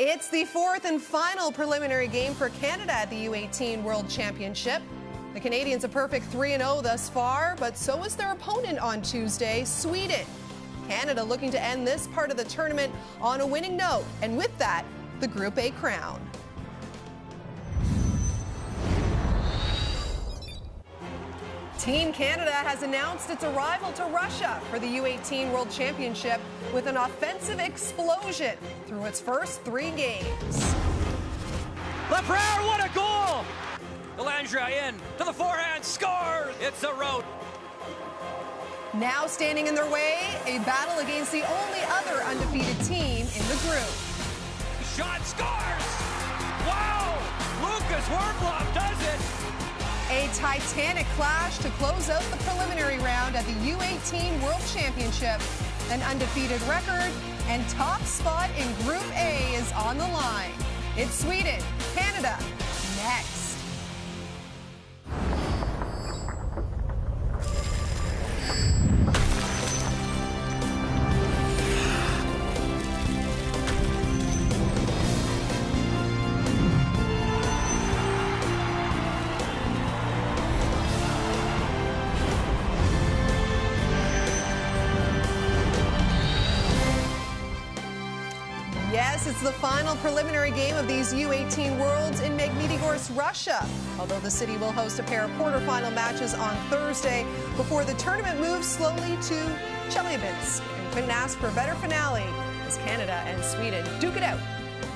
It's the fourth and final preliminary game for Canada at the U18 World Championship. The Canadians a perfect 3-0 thus far, but so is their opponent on Tuesday, Sweden. Canada looking to end this part of the tournament on a winning note, and with that, the Group A crown. Team Canada has announced its arrival to Russia for the U18 World Championship with an offensive explosion through its first 3 games. Lafreniere, what a goal! Delandria in to the forehand, scores! It's a rout. Now standing in their way, a battle against the only other undefeated team in the group. Shot, scores! Wow! Lucas Wurmblom does it! A titanic clash to close out the preliminary round at the U18 World Championship. An undefeated record and top spot in Group A is on the line. It's Sweden, Canada, next. Yes, it's the final preliminary game of these U18 Worlds in Magnitogorsk, Russia. Although the city will host a pair of quarterfinal matches on Thursday before the tournament moves slowly to Chelyabinsk. And couldn't ask for a better finale as Canada and Sweden duke it out.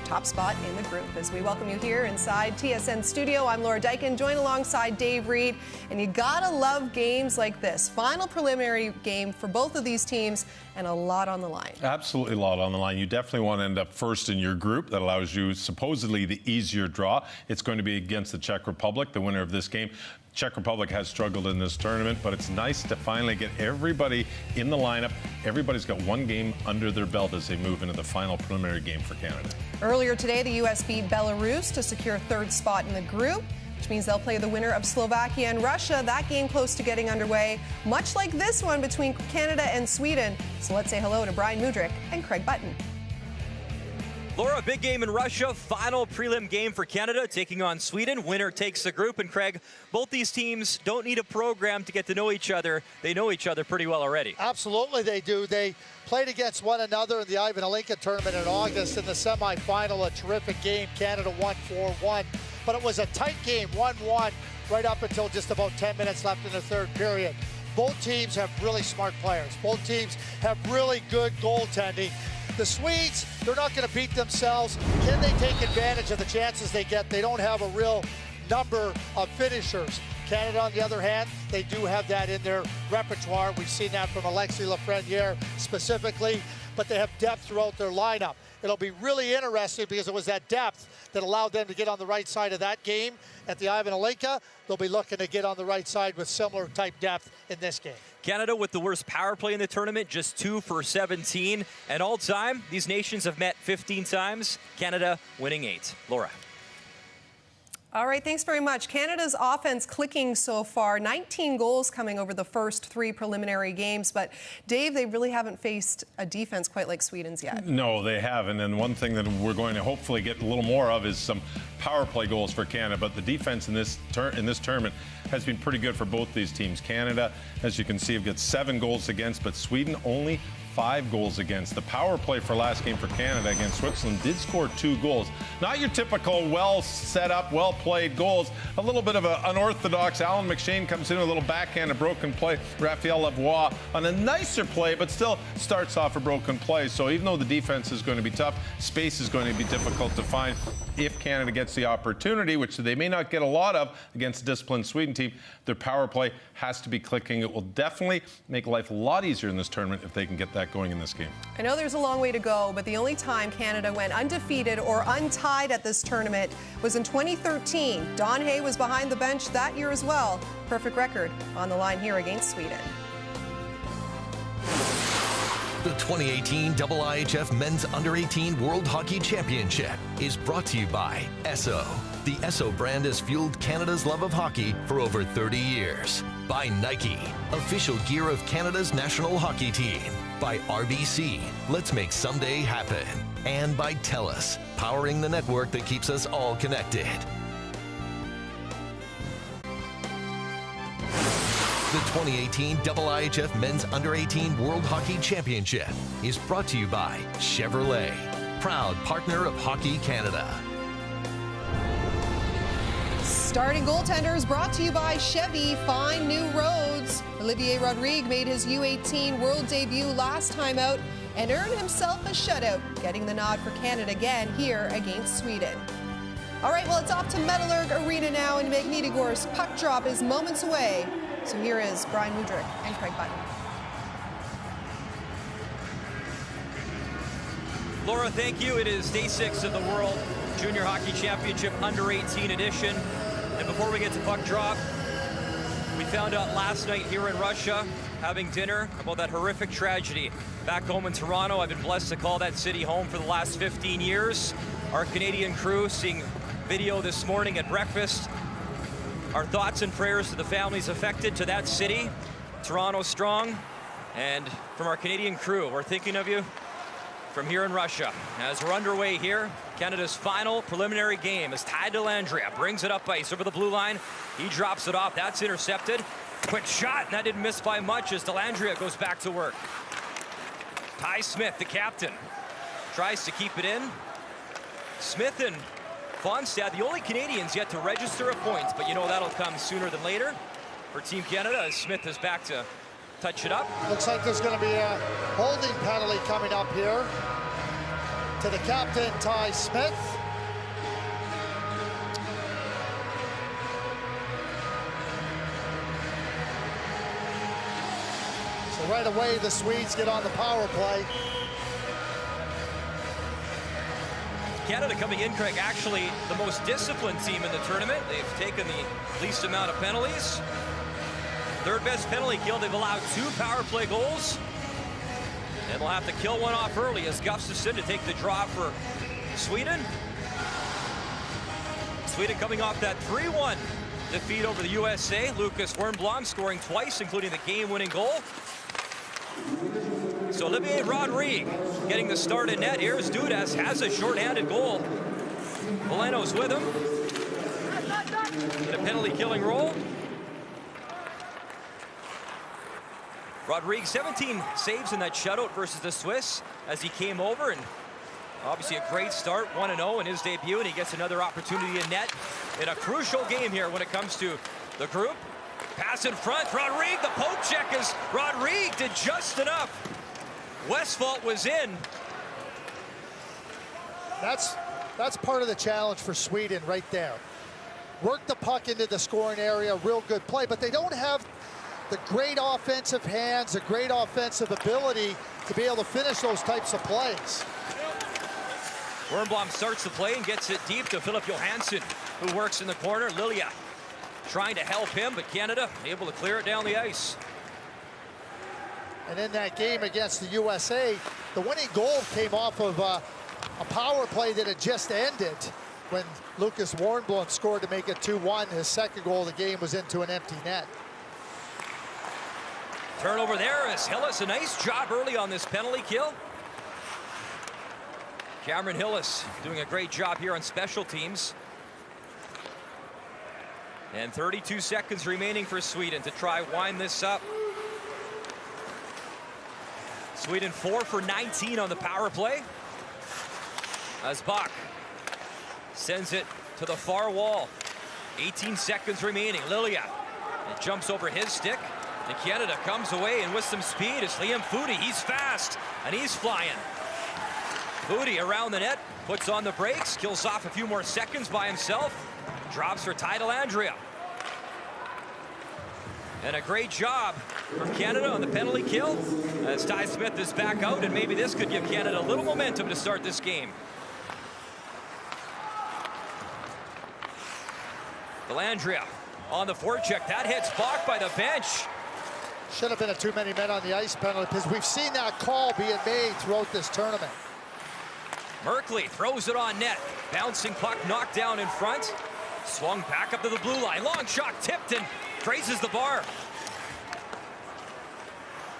Top spot in the group. As we welcome you here inside TSN Studio, I'm Laura Dykin, joined alongside Dave Reed. And you gotta love games like this. Final preliminary game for both of these teams and a lot on the line. Absolutely a lot on the line. You definitely want to end up first in your group. That allows you supposedly the easier draw. It's going to be against the Czech Republic, the winner of this game. Czech Republic has struggled in this tournament, but it's nice to finally get everybody in the lineup. Everybody's got one game under their belt as they move into the final preliminary game for Canada. Earlier today, the U.S. beat Belarus to secure third spot in the group, which means they'll play the winner of Slovakia and Russia. That game close to getting underway, much like this one between Canada and Sweden. So let's say hello to Brian Mudryk and Craig Button. Laura, big game in Russia, final prelim game for Canada, taking on Sweden. Winner takes the group. And Craig, both these teams don't need a program to get to know each other. They know each other pretty well already. Absolutely they do. They played against one another in the IIHF tournament in August in the semifinal. A terrific game. Canada won 4-1. But it was a tight game, 1-1, right up until just about 10 minutes left in the third period. Both teams have really smart players. Both teams have really good goaltending. The Swedes, they're not going to beat themselves. Can they take advantage of the chances they get? They don't have a real number of finishers. Canada, on the other hand, they do have that in their repertoire. We've seen that from Alexis Lafreniere specifically, but they have depth throughout their lineup. It'll be really interesting because it was that depth that allowed them to get on the right side of that game at the IIHF. They'll be looking to get on the right side with similar type depth in this game. Canada with the worst power play in the tournament, just 2 for 17. And all time, these nations have met 15 times. Canada winning 8. Laura. All right, thanks very much. Canada's offense clicking so far, 19 goals coming over the first 3 preliminary games. But, Dave, they really haven't faced a defense quite like Sweden's yet. No, they haven't. And one thing that we're going to hopefully get a little more of is some power play goals for Canada. But the defense in this tournament has been pretty good for both these teams. Canada, as you can see, have got 7 goals against, but Sweden only 5 goals against. The power play for last game for Canada against Switzerland did score 2 goals. Not your typical well set up, well played goals. A little bit of an unorthodox. Alan McShane comes in with a little backhand, a broken play. Raphael Lavoie on a nicer play, but still starts off a broken play. So even though the defense is going to be tough, space is going to be difficult to find. If Canada gets the opportunity, which they may not get a lot of against a disciplined Sweden team, their power play has to be clicking. It will definitely make life a lot easier in this tournament if they can get that going in this game. I know there's a long way to go, but the only time Canada went undefeated or untied at this tournament was in 2013. Don Hay was behind the bench that year as well. Perfect record on the line here against Sweden. The 2018 IIHF Men's Under-18 World Hockey Championship is brought to you by Esso. The Esso brand has fueled Canada's love of hockey for over 30 years. By Nike, official gear of Canada's national hockey team. By RBC, let's make someday happen. and by TELUS, powering the network that keeps us all connected. The 2018 IIHF Men's Under-18 World Hockey Championship is brought to you by Chevrolet, proud partner of Hockey Canada. Starting goaltenders brought to you by Chevy. Find new roads. Olivier Rodrigue made his U18 World debut last time out and earned himself a shutout, getting the nod for Canada again here against Sweden. All right, well, it's off to Metalurg Arena now in Magnitogorsk. Puck drop is moments away. So here is Brian Woodrick and Craig Button. Laura, thank you. It is day 6 of the World Junior Hockey Championship Under-18 edition. And before we get to puck drop, we found out last night here in Russia, having dinner, about that horrific tragedy back home in Toronto. I've been blessed to call that city home for the last 15 years. Our Canadian crew seeing video this morning at breakfast. Our thoughts and prayers to the families affected, to that city, Toronto strong. And from our Canadian crew, we're thinking of you from here in Russia. As we're underway here, Canada's final preliminary game as Ty Dellandrea brings it up ice over the blue line. He drops it off. That's intercepted. Quick shot, and that didn't miss by much as Dellandrea goes back to work. Ty Smith, the captain, tries to keep it in. Smith and Fonstad, the only Canadians yet to register a point, but you know that'll come sooner than later for Team Canada as Smith is back to touch it up. Looks like there's going to be a holding penalty coming up here to the captain, Ty Smith. So right away, the Swedes get on the power play. Canada coming in, Craig, actually the most disciplined team in the tournament. They've taken the least amount of penalties. Third best penalty kill. They've allowed 2 power play goals. And they'll have to kill one off early as Gustafsson to take the draw for Sweden. Sweden coming off that 3-1 defeat over the USA. Lucas Wernbloom scoring twice, including the game-winning goal. So Olivier Rodrigue getting the start in net. Here's Dudas, has a shorthanded goal. Valeno's with him in a penalty-killing role. Rodrigue, 17 saves in that shutout versus the Swiss as he came over, and obviously a great start, 1-0 in his debut, and he gets another opportunity in net in a crucial game here when it comes to the group. Pass in front, Rodrigue, the poke check is Rodrigue did just enough. Westphal was in. That's part of the challenge for Sweden right there. Work the puck into the scoring area, real good play, but they don't have the great offensive hands, the great offensive ability to be able to finish those types of plays. Wernbloom starts the play and gets it deep to Philip Johansson, who works in the corner. Lilia trying to help him, but Canada able to clear it down the ice. And in that game against the USA, the winning goal came off of a power play that had just ended when Lucas Wernbloom scored to make it 2-1. His second goal of the game was into an empty net. Turnover there as Hillis, a nice job early on this penalty kill. Cameron Hillis doing a great job here on special teams. And 32 seconds remaining for Sweden to try wind this up. Sweden 4 for 19 on the power play. As Bach sends it to the far wall. 18 seconds remaining. Lilia, it jumps over his stick. And Canada comes away, and with some speed is Liam Foudy. He's fast and he's flying. Foudy around the net, puts on the brakes, kills off a few more seconds by himself. Drops for Ty Dellandrea. And a great job from Canada on the penalty kill as Ty Smith is back out, and maybe this could give Canada a little momentum to start this game. Dellandrea on the forecheck. That hits Bach by the bench. Should have been a too many men on the ice penalty, because we've seen that call being made throughout this tournament. Merkley throws it on net. Bouncing puck knocked down in front. Swung back up to the blue line. Long shot tipped and grazes the bar.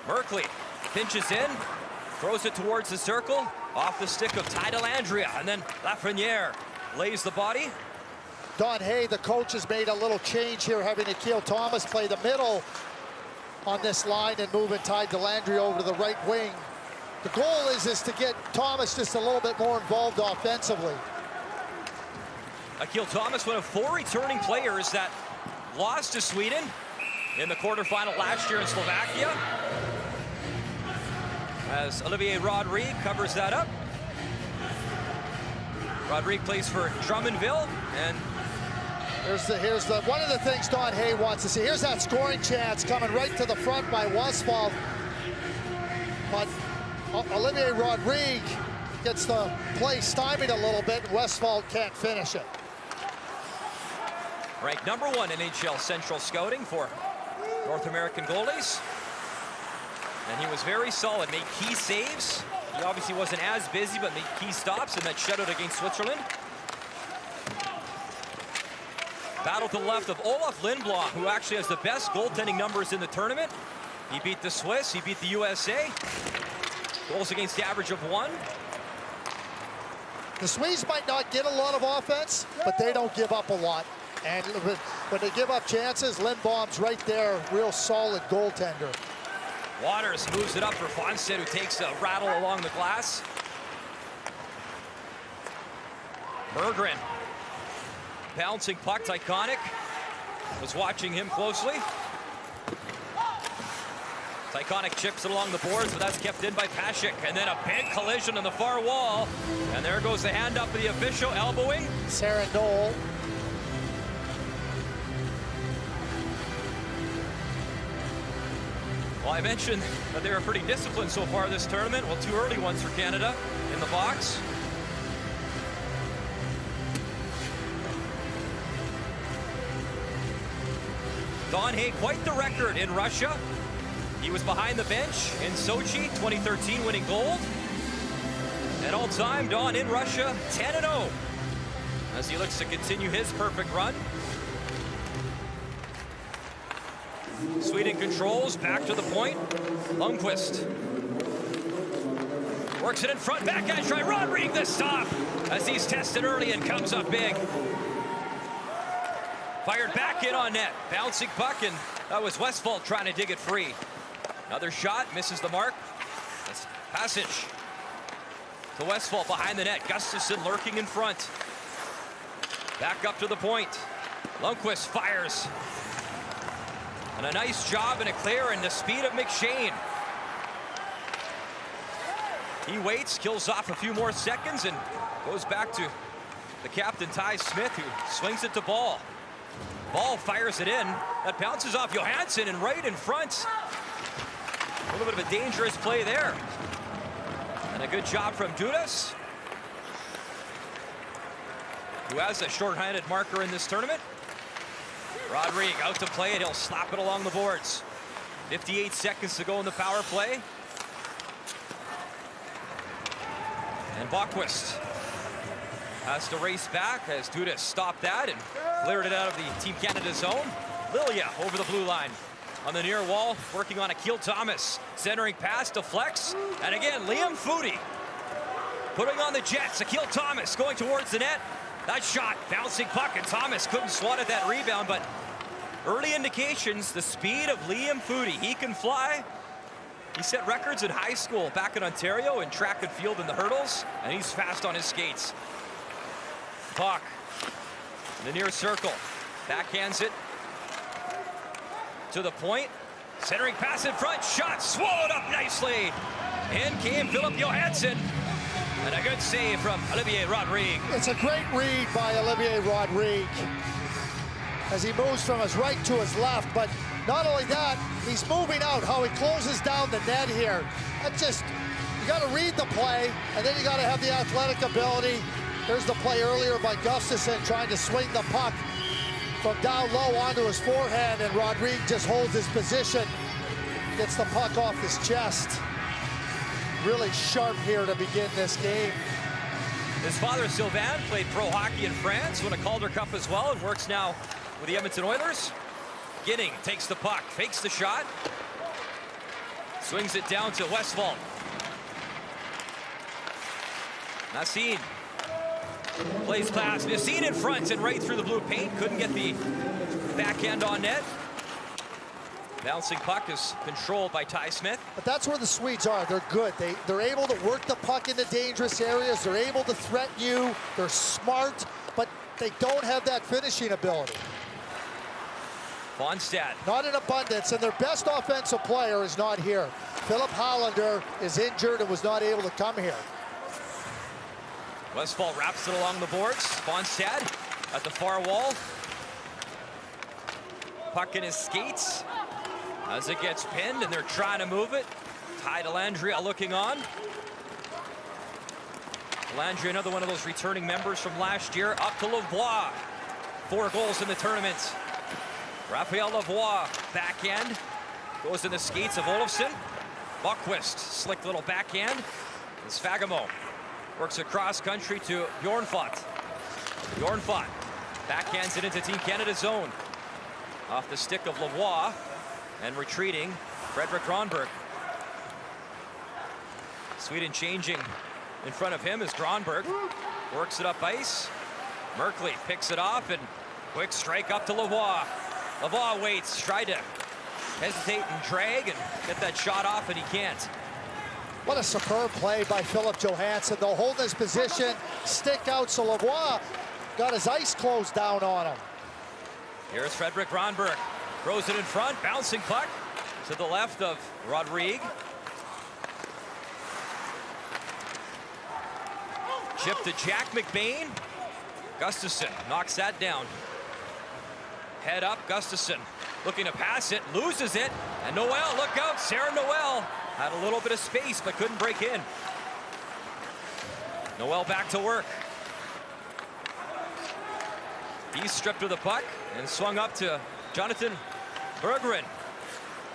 Merkley pinches in, throws it towards the circle. Off the stick of Ty Dellandrea, and then Lafreniere lays the body. Don Hay, the coach, has made a little change here, having Akil Thomas play the middle on this line and moving Ty Dellandrea over to the right wing. The goal is to get Thomas just a little bit more involved offensively. Akil Thomas, one of 4 returning players that lost to Sweden in the quarterfinal last year in Slovakia. As Olivier Rodrigue covers that up. Rodrigue plays for Drummondville, and here's the one of the things Don Hay wants to see. Here's that scoring chance coming right to the front by Westphal. But Olivier Rodrigue gets the play stymied a little bit, and Westphal can't finish it. Ranked number 1 in NHL Central Scouting for North American goalies. And he was very solid, made key saves. He obviously wasn't as busy, but made key stops in that shutout against Switzerland. Battle to the left of Olaf Lindblom, who actually has the best goaltending numbers in the tournament. He beat the Swiss, he beat the USA. Goals against the average of 1. The Swedes might not get a lot of offense, but they don't give up a lot. And when they give up chances, Lindblom's right there, real solid goaltender. Waters moves it up for Fonstedt, who takes a rattle along the glass. Berggren. Bouncing puck, Iconic. Was watching him closely. Iconic chips it along the boards, but that's kept in by Pashik. And then a big collision on the far wall. And there goes the hand up of the official, elbowing. Sarah Knoll. Well, I mentioned that they were pretty disciplined so far this tournament. Well, 2 early ones for Canada in the box. Don Hay, quite the record in Russia. He was behind the bench in Sochi, 2013, winning gold. And all-time, Don in Russia, 10-0, as he looks to continue his perfect run. Sweden controls, back to the point. Lundqvist works it in front, backhand try. Rodrigue the stop, as he's tested early and comes up big. Fired back in on net, bouncing puck, and that was Westphal trying to dig it free. Another shot, misses the mark. That's passage to Westphal behind the net. Gustafsson lurking in front. Back up to the point. Lundqvist fires. And a nice job and a clear, and the speed of McShane. He waits, kills off a few more seconds, and goes back to the captain, Ty Smith, who swings it to Ball. Ball fires it in. That bounces off Johansson and right in front. A little bit of a dangerous play there. And a good job from Dudas, who has a short-handed marker in this tournament. Rodrigue out to play it. He'll slap it along the boards. 58 seconds to go in the power play. And Bockwist has to race back as Dudas stopped that and cleared it out of the Team Canada zone. Lilia over the blue line. On the near wall, working on Akil Thomas. Centering pass, deflects. And again, Liam Foudy putting on the Jets. Akil Thomas going towards the net. That shot, bouncing puck, and Thomas couldn't swat at that rebound, but early indications, the speed of Liam Foudy. He can fly. He set records in high school back in Ontario in track and field in the hurdles, and he's fast on his skates. Puck in the near circle. Backhands it to the point. Centering pass in front. Shot swallowed up nicely. In came Philip Johansson. And a good save from Olivier Rodrigue. It's a great read by Olivier Rodrigue as he moves from his right to his left. But not only that, he's moving out, how he closes down the net here. That just, you got to read the play, and then you got to have the athletic ability. There's the play earlier by Gustafsson trying to swing the puck from down low onto his forehand, and Rodrigue just holds his position, gets the puck off his chest. Really sharp here to begin this game. His father, Sylvain, played pro hockey in France, won a Calder Cup as well, and works now with the Edmonton Oilers. Ginning takes the puck, fakes the shot, swings it down to Westphal. Nassim plays pass. Nassim in front and right through the blue paint. Couldn't get the backhand on net. Bouncing puck is controlled by Ty Smith. But that's where the Swedes are. They're good. They're able to work the puck into dangerous areas. They're able to threaten you. They're smart, but they don't have that finishing ability. Fonstad. Not in abundance, and their best offensive player is not here. Philip Hollander is injured and was not able to come here. Westfall wraps it along the boards. Fonstad at the far wall. Puck in his skates as it gets pinned, and they're trying to move it. Ty Dellandrea looking on. Dellandrea, another one of those returning members from last year. Up to Lavoie. 4 goals in the tournament. Raphael Lavoie, backhand. Goes in the skates of Olofsson. Buckquist, slick little backhand. It's Fagemo. Works across country to Bjornfot. Bjornfot backhands it into Team Canada's zone. Off the stick of Lavoie. And retreating, Fredrik Granberg. Sweden changing in front of him is Granberg. Works it up ice. Merkley picks it off and quick strike up to Lavoie. Lavoie waits, tried to hesitate and drag and get that shot off, and he can't. What a superb play by Philip Johansson. They'll hold his position, stick out, so Lavoie got his ice closed down on him. Here's Fredrik Granberg. Throws it in front, bouncing puck to the left of Rodrigue. Chip to Jack McBain. Gustafsson knocks that down. Head up, Gustafsson looking to pass it, loses it, and Noel, look out, Sarah Noel had a little bit of space but couldn't break in. Noel back to work. He's stripped of the puck and swung up to Jonathan Berggren.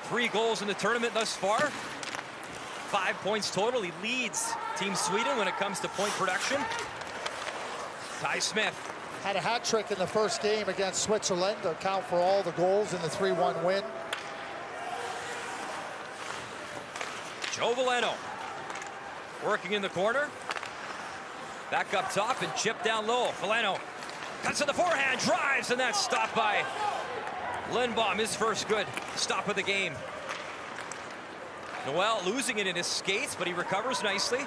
3 goals in the tournament thus far. 5 points total. He leads Team Sweden when it comes to point production. Ty Smith. Had a hat trick in the first game against Switzerland to account for all the goals in the 3-1 win. Joe Veleno working in the corner. Back up top and chip down low. Veleno cuts to the forehand, drives, and that's stopped by Lindbaum, his first good stop of the game. Noel losing it in his skates, but he recovers nicely.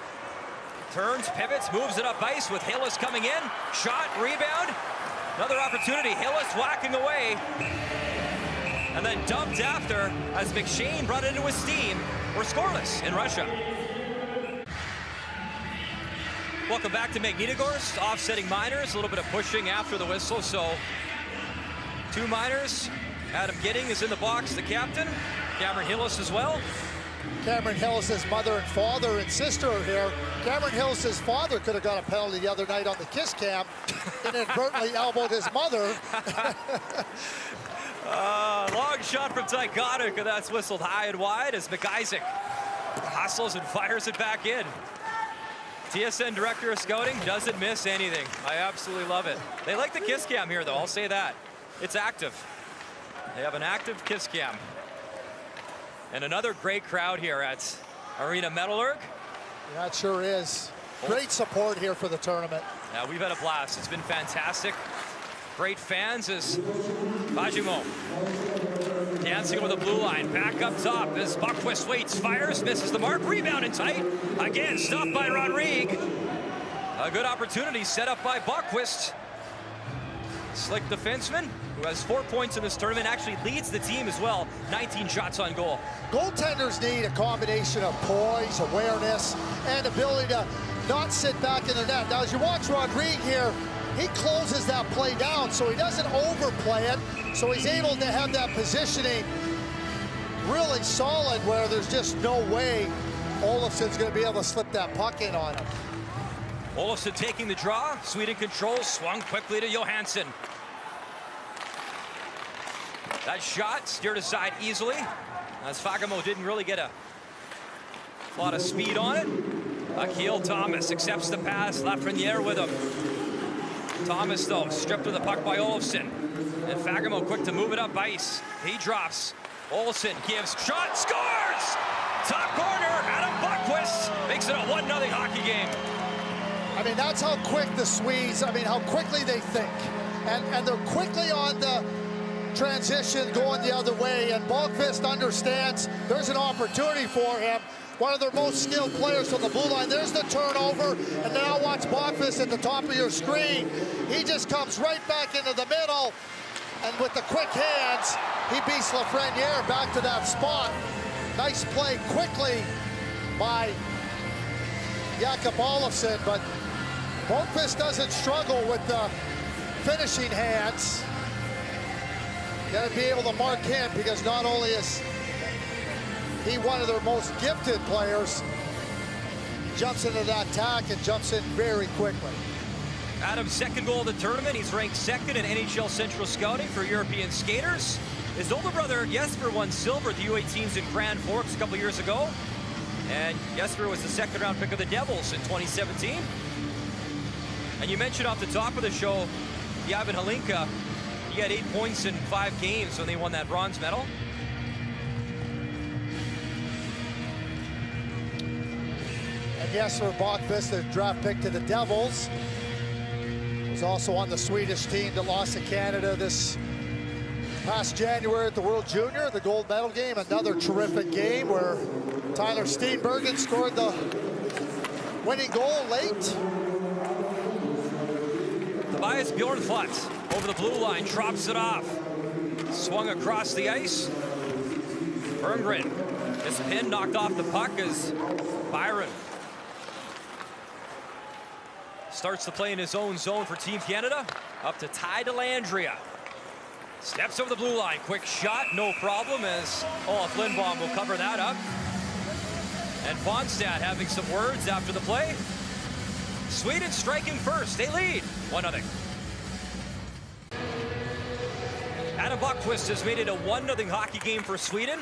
Turns, pivots, moves it up ice with Hillis coming in. Shot, rebound, another opportunity. Hillis whacking away. And then dumped after as McShane brought it into his steam. We're scoreless in Russia. Welcome back to Magnitogorsk. Offsetting minors, a little bit of pushing after the whistle. So 2 minors. Adam Gidding is in the box, the captain. Cameron Hillis as well. Cameron Hillis' mother and father and sister are here. Cameron Hillis' father could have got a penalty the other night on the kiss cam. Inadvertently elbowed his mother. Long shot from Tygotic, and that's whistled high and wide as McIsaac hustles and fires it back in. TSN Director of Scouting doesn't miss anything. I absolutely love it. They like the kiss cam here, though. I'll say that. It's active. They have an active kiss cam. And another great crowd here at Arena Metallurg. Yeah, it sure is. Great support here for the tournament. Yeah, we've had a blast. It's been fantastic. Great fans as Fagemo dancing over the blue line. Back up top as Buckquist waits, fires, misses the mark. Rebound and tight. Again, stopped by Rodrigue. A good opportunity set up by Buckquist. Slick defenseman who has 4 points in this tournament, actually leads the team as well. 19 shots on goal. Goaltenders need a combination of poise, awareness, and ability to not sit back in the net. Now, as you watch Rodrigue here, he closes that play down, so he doesn't overplay it, so he's able to have that positioning really solid where there's just no way Olofsson's going to be able to slip that puck in on him. Olofsson taking the draw. Sweden controls, swung quickly to Johansson. That shot steered aside easily as Fagemo didn't really get a lot of speed on it. Akil Thomas accepts the pass, Lafreniere with him. Thomas, though, stripped of the puck by Olofsson. And Fagemo quick to move it up ice. He drops. Olofsson gives, shot, scores! Top corner, Adam Buckquist makes it a 1-0 hockey game. I mean, that's how quick the Swedes, how quickly they think. And they're quickly on the transition going the other way, and Bogqvist understands there's an opportunity for him. One of their most skilled players from the blue line. There's the turnover, and now watch Bogqvist at the top of your screen. He just comes right back into the middle, and with the quick hands, he beats Lafreniere back to that spot. Nice play quickly by Jakob Olofsson, but Bogqvist doesn't struggle with the finishing hands. Got to be able to mark him, because not only is he one of their most gifted players, he jumps into that attack and jumps in very quickly. Adam's second goal of the tournament. He's ranked second in NHL Central Scouting for European skaters. His older brother Jesper won silver at the U18s in Grand Forks a couple years ago. And Jesper was the second-round pick of the Devils in 2017. And you mentioned off the top of the show, Ivan Halinka. He had 8 points in 5 games when they won that bronze medal. And Jesper Bogqvist, the draft pick to the Devils, was also on the Swedish team that lost to Canada this past January at the World Junior, the gold medal game. Another terrific game where Tyler Steenbergen scored the winning goal late. Tobias Bjornfot over the blue line, drops it off. Swung across the ice. Berggren is pinned, knocked off the puck as Byron starts the play in his own zone for Team Canada. Up to Ty Dellandrea. Steps over the blue line, quick shot, no problem, as Olaf Lindblom will cover that up. And Fonstad having some words after the play. Sweden striking first, they lead 1-0. Adam Bogqvist has made it a 1-0 hockey game for Sweden.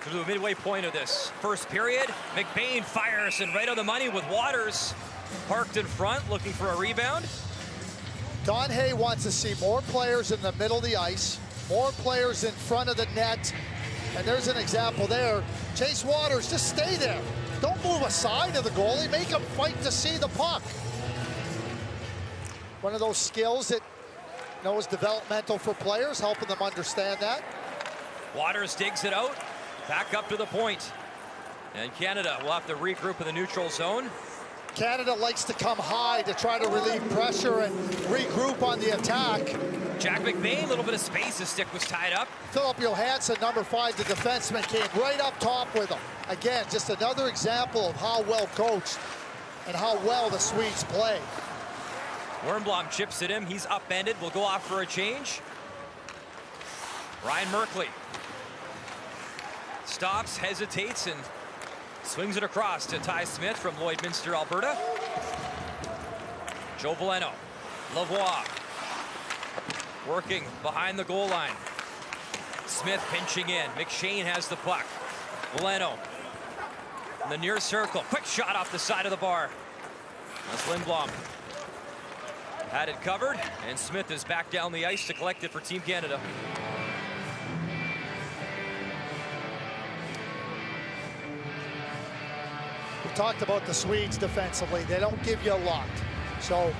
To the midway point of this first period, McBain fires and right on the money with Waters parked in front, looking for a rebound. Don Hay wants to see more players in the middle of the ice, more players in front of the net, and there's an example there. Chase Waters, just stay there. Don't move aside of the goalie, make him fight to see the puck. One of those skills that is developmental for players, helping them understand that. Waters digs it out, back up to the point. And Canada will have to regroup in the neutral zone. Canada likes to come high to try to relieve pressure and regroup on the attack. Jack McBain, a little bit of space, his stick was tied up. Philip Johansson, number 5, the defenseman, came right up top with him. Again, just another example of how well coached and how well the Swedes play. Wernbloom chips at him, he's upended, will go off for a change. Ryan Merkley stops, hesitates, and swings it across to Ty Smith from Lloydminster, Alberta. Joe Veleno, Lavoie working behind the goal line. Smith pinching in, McShane has the puck. Veleno in the near circle, quick shot off the side of the bar. That's Lindblom. Had it covered, and Smith is back down the ice to collect it for Team Canada. We talked about the Swedes defensively. They don't give you a lot. So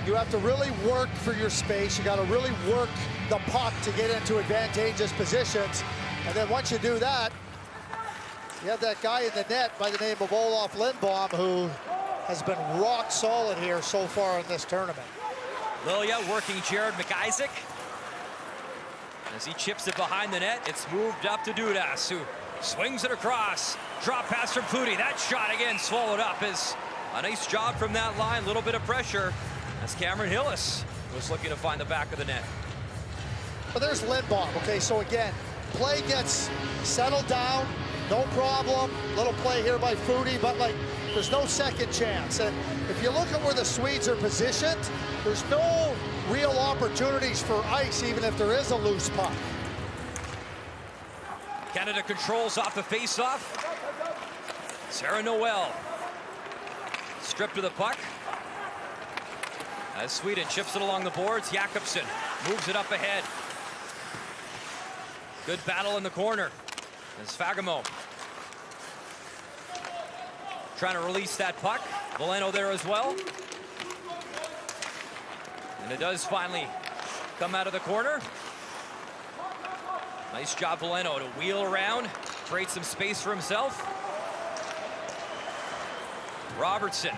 you have to really work for your space. You got to really work the puck to get into advantageous positions. And then once you do that, you have that guy in the net by the name of Olaf Lindblom, who has been rock solid here so far in this tournament. Lilia working Jared McIsaac. As he chips it behind the net, it's moved up to Dudas, who swings it across. Drop pass from Foudy. That shot again swallowed up. Is a nice job from that line. A little bit of pressure as Cameron Hillis was looking to find the back of the net. But there's Lindblom. Okay, so again, play gets settled down. No problem. Little play here by Foudy, but there's no second chance. And if you look at where the Swedes are positioned, there's no real opportunities for ice, even if there is a loose puck. Canada controls off the face-off. Sarah Noel stripped of the puck. As Sweden chips it along the boards, Jakobsen moves it up ahead. Good battle in the corner. As Fagemo trying to release that puck. Valeno there as well. And it does finally come out of the corner. Nice job, Valeno, to wheel around, create some space for himself. Robertson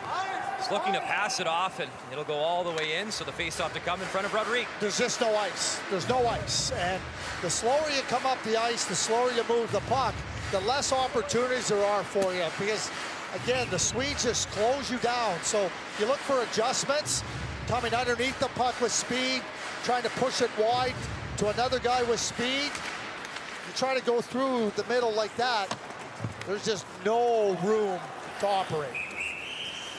is looking to pass it off, and it'll go all the way in, so the face-off to come in front of Rodrigue. There's just no ice. There's no ice. And the slower you come up the ice, the slower you move the puck, the less opportunities there are for you. Because, again, the Swedes just close you down. So you look for adjustments, coming underneath the puck with speed, trying to push it wide to another guy with speed. You try to go through the middle like that, there's just no room to operate.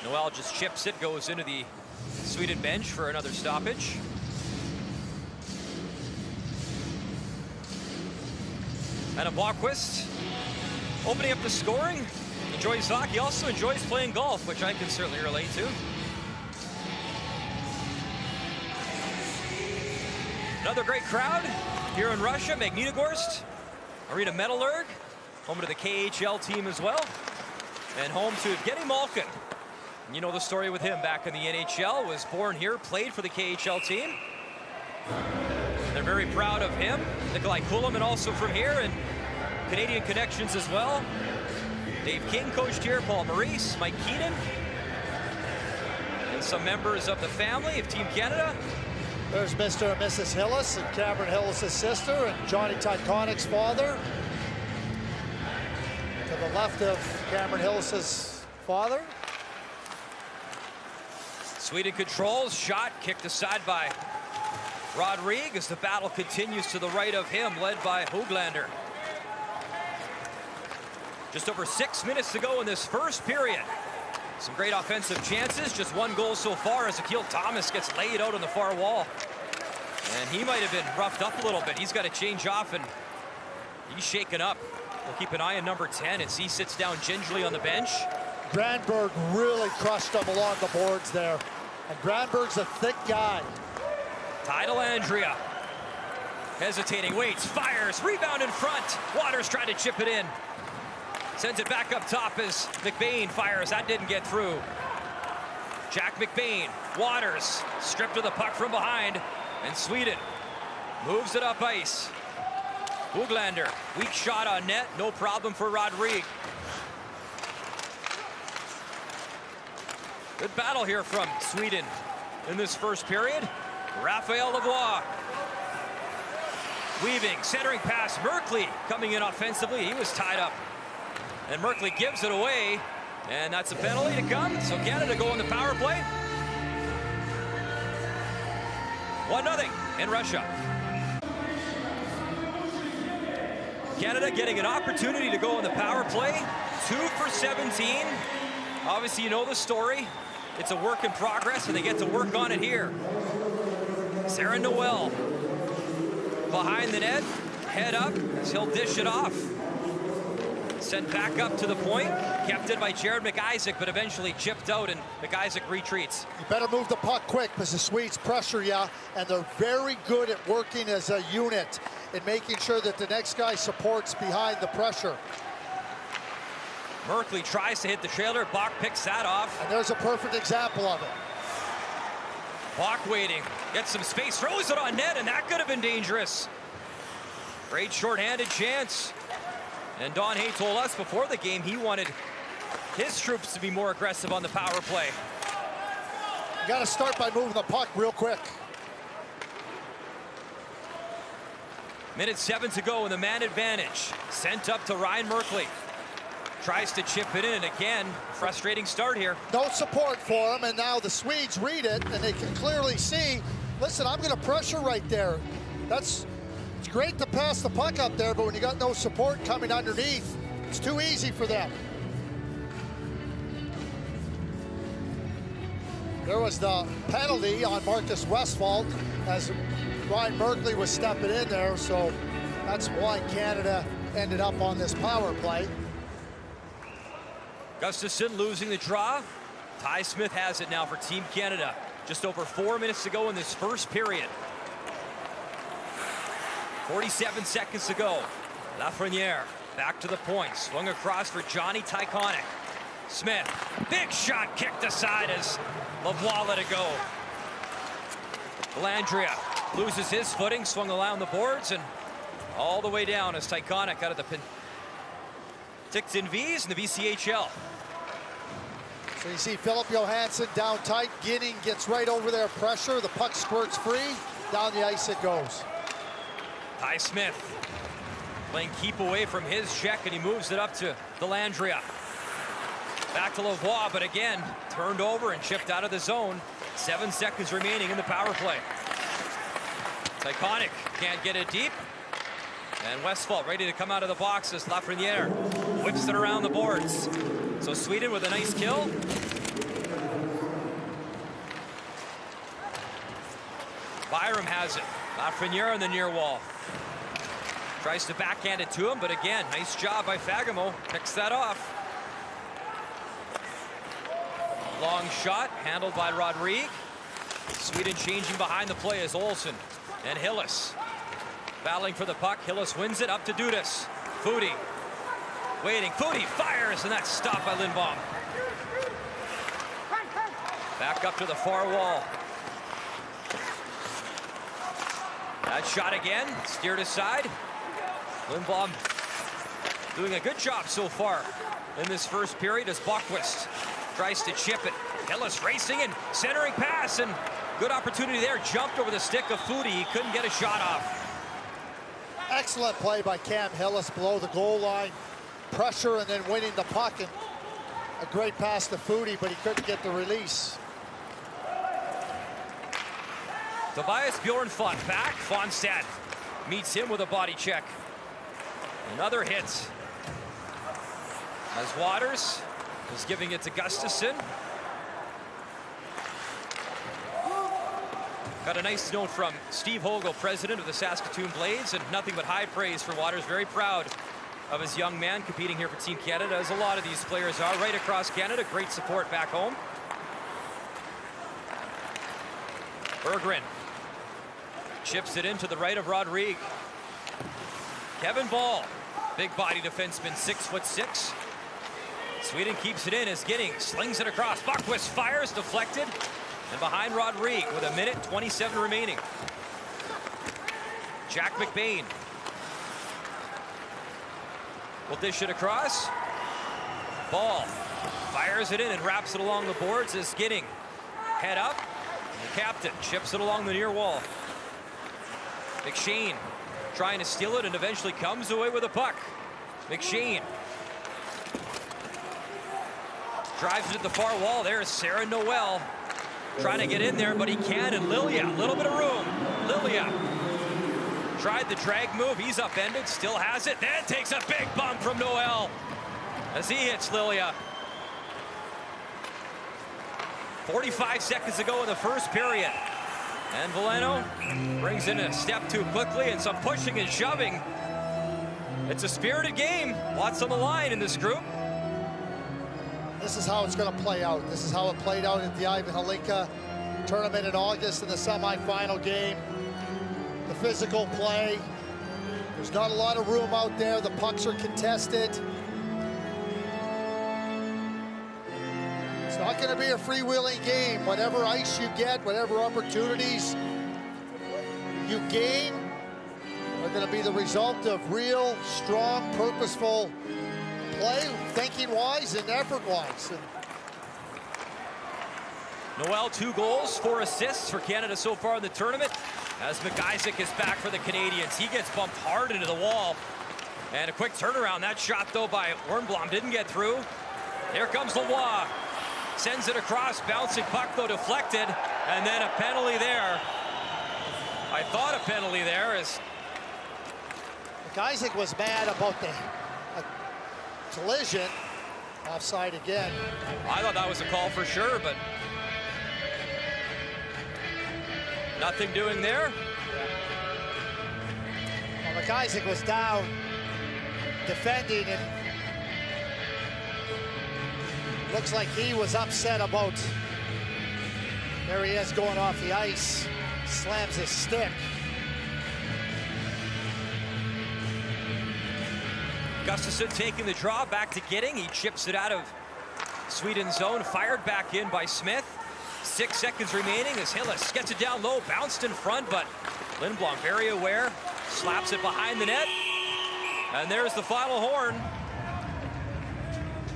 Noel just chips it, goes into the Sweden bench for another stoppage. And a Blomqvist opening up the scoring. Enjoys hockey, also enjoys playing golf, which I can certainly relate to. Another great crowd here in Russia, Magnitogorsk, Arena Metallurg, home to the KHL team as well, and home to Evgeny Malkin. And you know the story with him back in the NHL, was born here, played for the KHL team. They're very proud of him. Nikolai Kulemin also from here, and Canadian connections as well. Dave King coached here, Paul Maurice, Mike Keaton, and some members of the family of Team Canada. There's Mr. and Mrs. Hillis and Cameron Hillis' sister and Johnny Tyconic's father. To the left of Cameron Hillis' father. Sweden controls, shot kicked aside by Rodrigue as the battle continues to the right of him, led by Höglander. Just over 6 minutes to go in this first period. Some great offensive chances, just one goal so far as Akil Thomas gets laid out on the far wall. And he might have been roughed up a little bit. He's got to change off, and he's shaken up. We'll keep an eye on number 10 as he sits down gingerly on the bench. Granberg really crushed him along the boards there. And Granberg's a thick guy. Ty Dellandrea. Hesitating, waits, fires, rebound in front. Waters tried to chip it in. Sends it back up top as McBain fires. That didn't get through. Jack McBain, Waters, stripped of the puck from behind. And Sweden moves it up ice. Höglander, weak shot on net, no problem for Rodrigue. Good battle here from Sweden in this first period. Raphael Lavoie. Weaving, centering pass, Merkley coming in offensively. He was tied up. And Merkley gives it away, and that's a penalty to come. So Canada go on the power play. 1-0 in Russia. Canada getting an opportunity to go on the power play. 2 for 17. Obviously, you know the story. It's a work in progress, and they get to work on it here. Sarah Noel behind the net, head up as he'll dish it off. Sent back up to the point, kept it by Jared McIsaac, but eventually chipped out, and McIsaac retreats. You better move the puck quick because the Swedes pressure you, and they're very good at working as a unit and making sure that the next guy supports behind the pressure. Merkley tries to hit the trailer. Bach picks that off. And there's a perfect example of it. Bach waiting, gets some space, throws it on net, and that could have been dangerous. Great shorthanded chance. And Don Hay told us before the game he wanted his troops to be more aggressive on the power play. You got to start by moving the puck real quick. Minute 7 to go in the man advantage. Sent up to Ryan Merkley. Tries to chip it in, and again, frustrating start here. No support for him, and now the Swedes read it, and they can clearly see, listen, I'm going to pressure right there. It's great to pass the puck up there, but when you got no support coming underneath, it's too easy for them. There was the penalty on Marcus Westphal as Ryan Merkley was stepping in there, so that's why Canada ended up on this power play. Gustafsson losing the draw. Ty Smith has it now for Team Canada. Just over 4 minutes to go in this first period. 47 seconds to go. Lafreniere back to the point. Swung across for Johnny Tyconic. Smith, big shot kicked aside as Lavoie let it go. Delandria loses his footing, swung around the boards and all the way down as Tyconic out of the Penticton V's in the BCHL. So you see Philip Johansson down tight. Ginning gets right over their pressure. The puck squirts free. Down the ice it goes. Ty Smith playing keep away from his check, and he moves it up to Delandria. Back to Lavoie, but again, turned over and chipped out of the zone. 7 seconds remaining in the power play. Tyconic can't get it deep. And Westfall ready to come out of the box as Lafreniere whips it around the boards. So Sweden with a nice kill. Byram has it. Lafreniere on the near wall. Tries to backhand it to him, but again, nice job by Fagemo. Picks that off. Long shot, handled by Rodrigue. Sweden changing behind the play as Olsen and Hillis. Battling for the puck. Hillis wins it up to Dudas. Foudy waiting. Foudy fires, and that's stopped by Lindbaum. Back up to the far wall. That shot again, steered aside. Lindbaum doing a good job so far in this first period as Bockwist tries to chip it. Hillis racing and centering pass, and good opportunity there. Jumped over the stick of Foudy. He couldn't get a shot off. Excellent play by Cam Hillis below the goal line. Pressure and then winning the puck, and a great pass to Foudy, but he couldn't get the release. Tobias Bjornfot back. Fonstad meets him with a body check. Another hit as Waters is giving it to Gustafsson. Got a nice note from Steve Hogel, president of the Saskatoon Blades, and nothing but high praise for Waters. Very proud of his young man competing here for Team Canada, as a lot of these players are right across Canada. Great support back home. Berggren chips it into the right of Rodrigue. Kevin Ball, big body defenseman, 6'6". Sweden keeps it in as Ginning slings it across. Bockwist fires, deflected, and behind Rodrigue with 1:27 remaining. Jack McBain will dish it across. Ball fires it in and wraps it along the boards as Ginning head up. The captain chips it along the near wall. McShane trying to steal it and eventually comes away with a puck. McShane drives it to the far wall. There's Sarah Noel trying to get in there, but he can't. And Lilia, a little bit of room. Lilia tried the drag move. He's upended, still has it. Then takes a big bump from Noel as he hits Lilia. 45 seconds to go in the first period. And Veleno brings in a step too quickly and some pushing and shoving. It's a spirited game. Lots on the line in this group. This is how it's going to play out. This is how it played out at the Ivan Halinka tournament in August in the semifinal game. The physical play. There's not a lot of room out there. The pucks are contested. It's not going to be a freewheeling game. Whatever ice you get, whatever opportunities you gain are going to be the result of real, strong, purposeful play, thinking-wise and effort-wise. Noel, 2 goals, 4 assists for Canada so far in the tournament. As McIsaac is back for the Canadians, he gets bumped hard into the wall. And a quick turnaround. That shot, though, by Wernbloom didn't get through. Here comes Lavoie. Sends it across, bouncing puck, though, deflected. And then a penalty there. I thought a penalty there is... McIsaac was mad about the collision. Offside again. I thought that was a call for sure, but nothing doing there. Well, McIsaac was down defending, and looks like he was upset about. There he is going off the ice, slams his stick. Gustafsson taking the draw, back to Ginning. He chips it out of Sweden zone, fired back in by Smith. 6 seconds remaining as Hillis gets it down low, bounced in front, but Lindblom very aware, slaps it behind the net. And there's the final horn.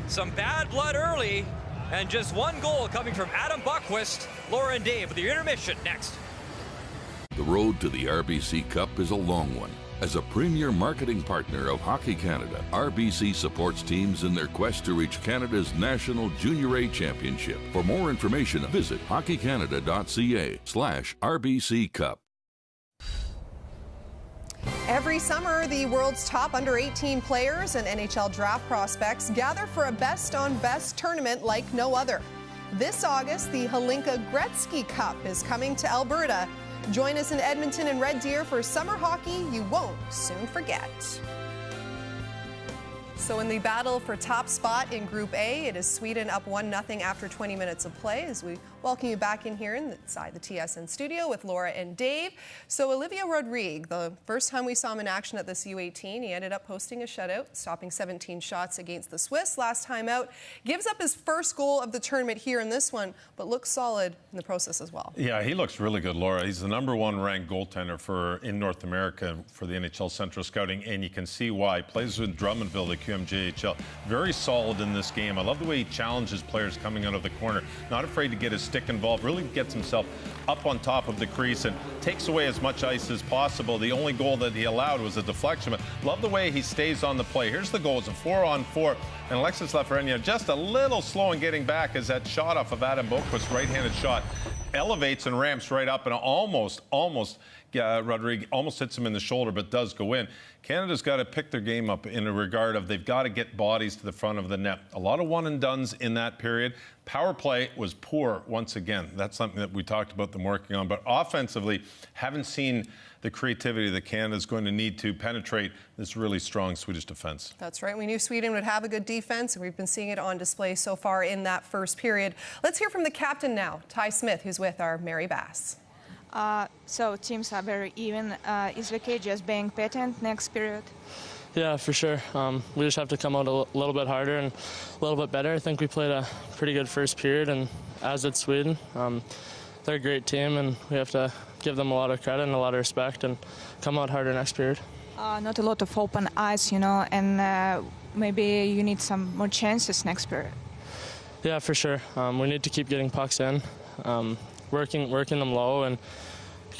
Some bad blood early, and just one goal coming from Adam Buckquist. Laura and Dave with the intermission next. The road to the RBC Cup is a long one. As a premier marketing partner of Hockey Canada, RBC supports teams in their quest to reach Canada's National Junior A Championship. For more information, visit hockeycanada.ca/RBC Cup. Every summer, the world's top under-18 players and NHL draft prospects gather for a best-on-best tournament like no other. This August, the Hlinka Gretzky Cup is coming to Alberta. Join us in Edmonton and Red Deer for summer hockey you won't soon forget. So in the battle for top spot in Group A, it is Sweden up 1-0 after 20 minutes of play as we welcome you back in here inside the TSN studio with Laura and Dave. So Olivier Rodrigue, the first time we saw him in action at this U18, he ended up posting a shutout, stopping 17 shots against the Swiss last time out. Gives up his first goal of the tournament here in this one, but looks solid in the process as well. Yeah, he looks really good, Laura. He's the #1 ranked goaltender in North America for the NHL Central Scouting, and you can see why. Plays with Drummondville, the QMJHL. Very solid in this game. I love the way he challenges players coming out of the corner. Not afraid to get his stick involved, really gets himself up on top of the crease and takes away as much ice as possible. The only goal that he allowed was a deflection, but love the way he stays on the play. Here's the goal. It's a 4-on-4, and Alexis Lafreniere just a little slow in getting back as that shot off of Adam Boquist's right-handed shot elevates and ramps right up, and almost Rodrigue almost hits him in the shoulder, but does go in. Canada's got to pick their game up in a regard of they've got to get bodies to the front of the net. A lot of one-and-dones in that period. Power play was poor once again. That's something that we talked about them working on. But offensively, haven't seen the creativity that Canada's going to need to penetrate this really strong Swedish defense. That's right. We knew Sweden would have a good defense, and we've been seeing it on display so far in that first period. Let's hear from the captain now, Ty Smith, who's with our Mary Bass. So teams are very even. Is the case just being patent next period? Yeah, for sure. We just have to come out a little bit harder and a little bit better. I think we played a pretty good first period, and as did Sweden. They're a great team, and we have to give them a lot of credit and a lot of respect and come out harder next period. Not a lot of open ice, you know, and maybe you need some more chances next period. Yeah, for sure. We need to keep getting pucks in, working them low and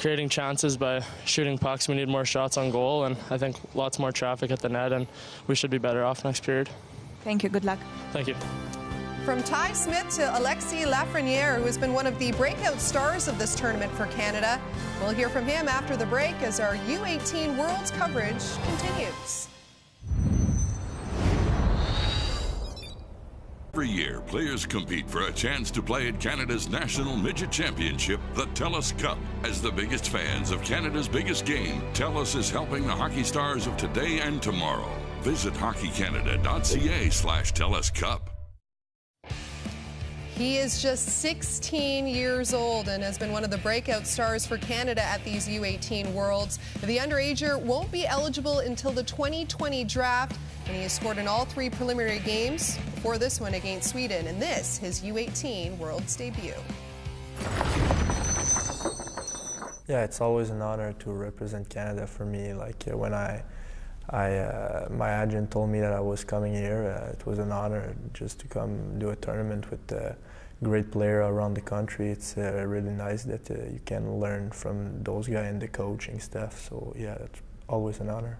creating chances by shooting pucks. We need more shots on goal, and I think lots more traffic at the net, and we should be better off next period. Thank you. Good luck. Thank you. From Ty Smith to Alexis Lafreniere, who has been one of the breakout stars of this tournament for Canada. We'll hear from him after the break as our U18 Worlds coverage continues. Every year, players compete for a chance to play at Canada's National Midget Championship, the TELUS Cup. As the biggest fans of Canada's biggest game, TELUS is helping the hockey stars of today and tomorrow. Visit hockeycanada.ca/TELUS Cup. He is just 16 years old and has been one of the breakout stars for Canada at these U18 Worlds. The underager won't be eligible until the 2020 draft, and he has scored in all 3 preliminary games before this one against Sweden, and this his U18 Worlds debut. Yeah, it's always an honor to represent Canada for me. Like when my agent told me that I was coming here, it was an honor just to come do a tournament with great player around the country. It's really nice that you can learn from those guys and the coaching staff. So yeah, it's always an honor.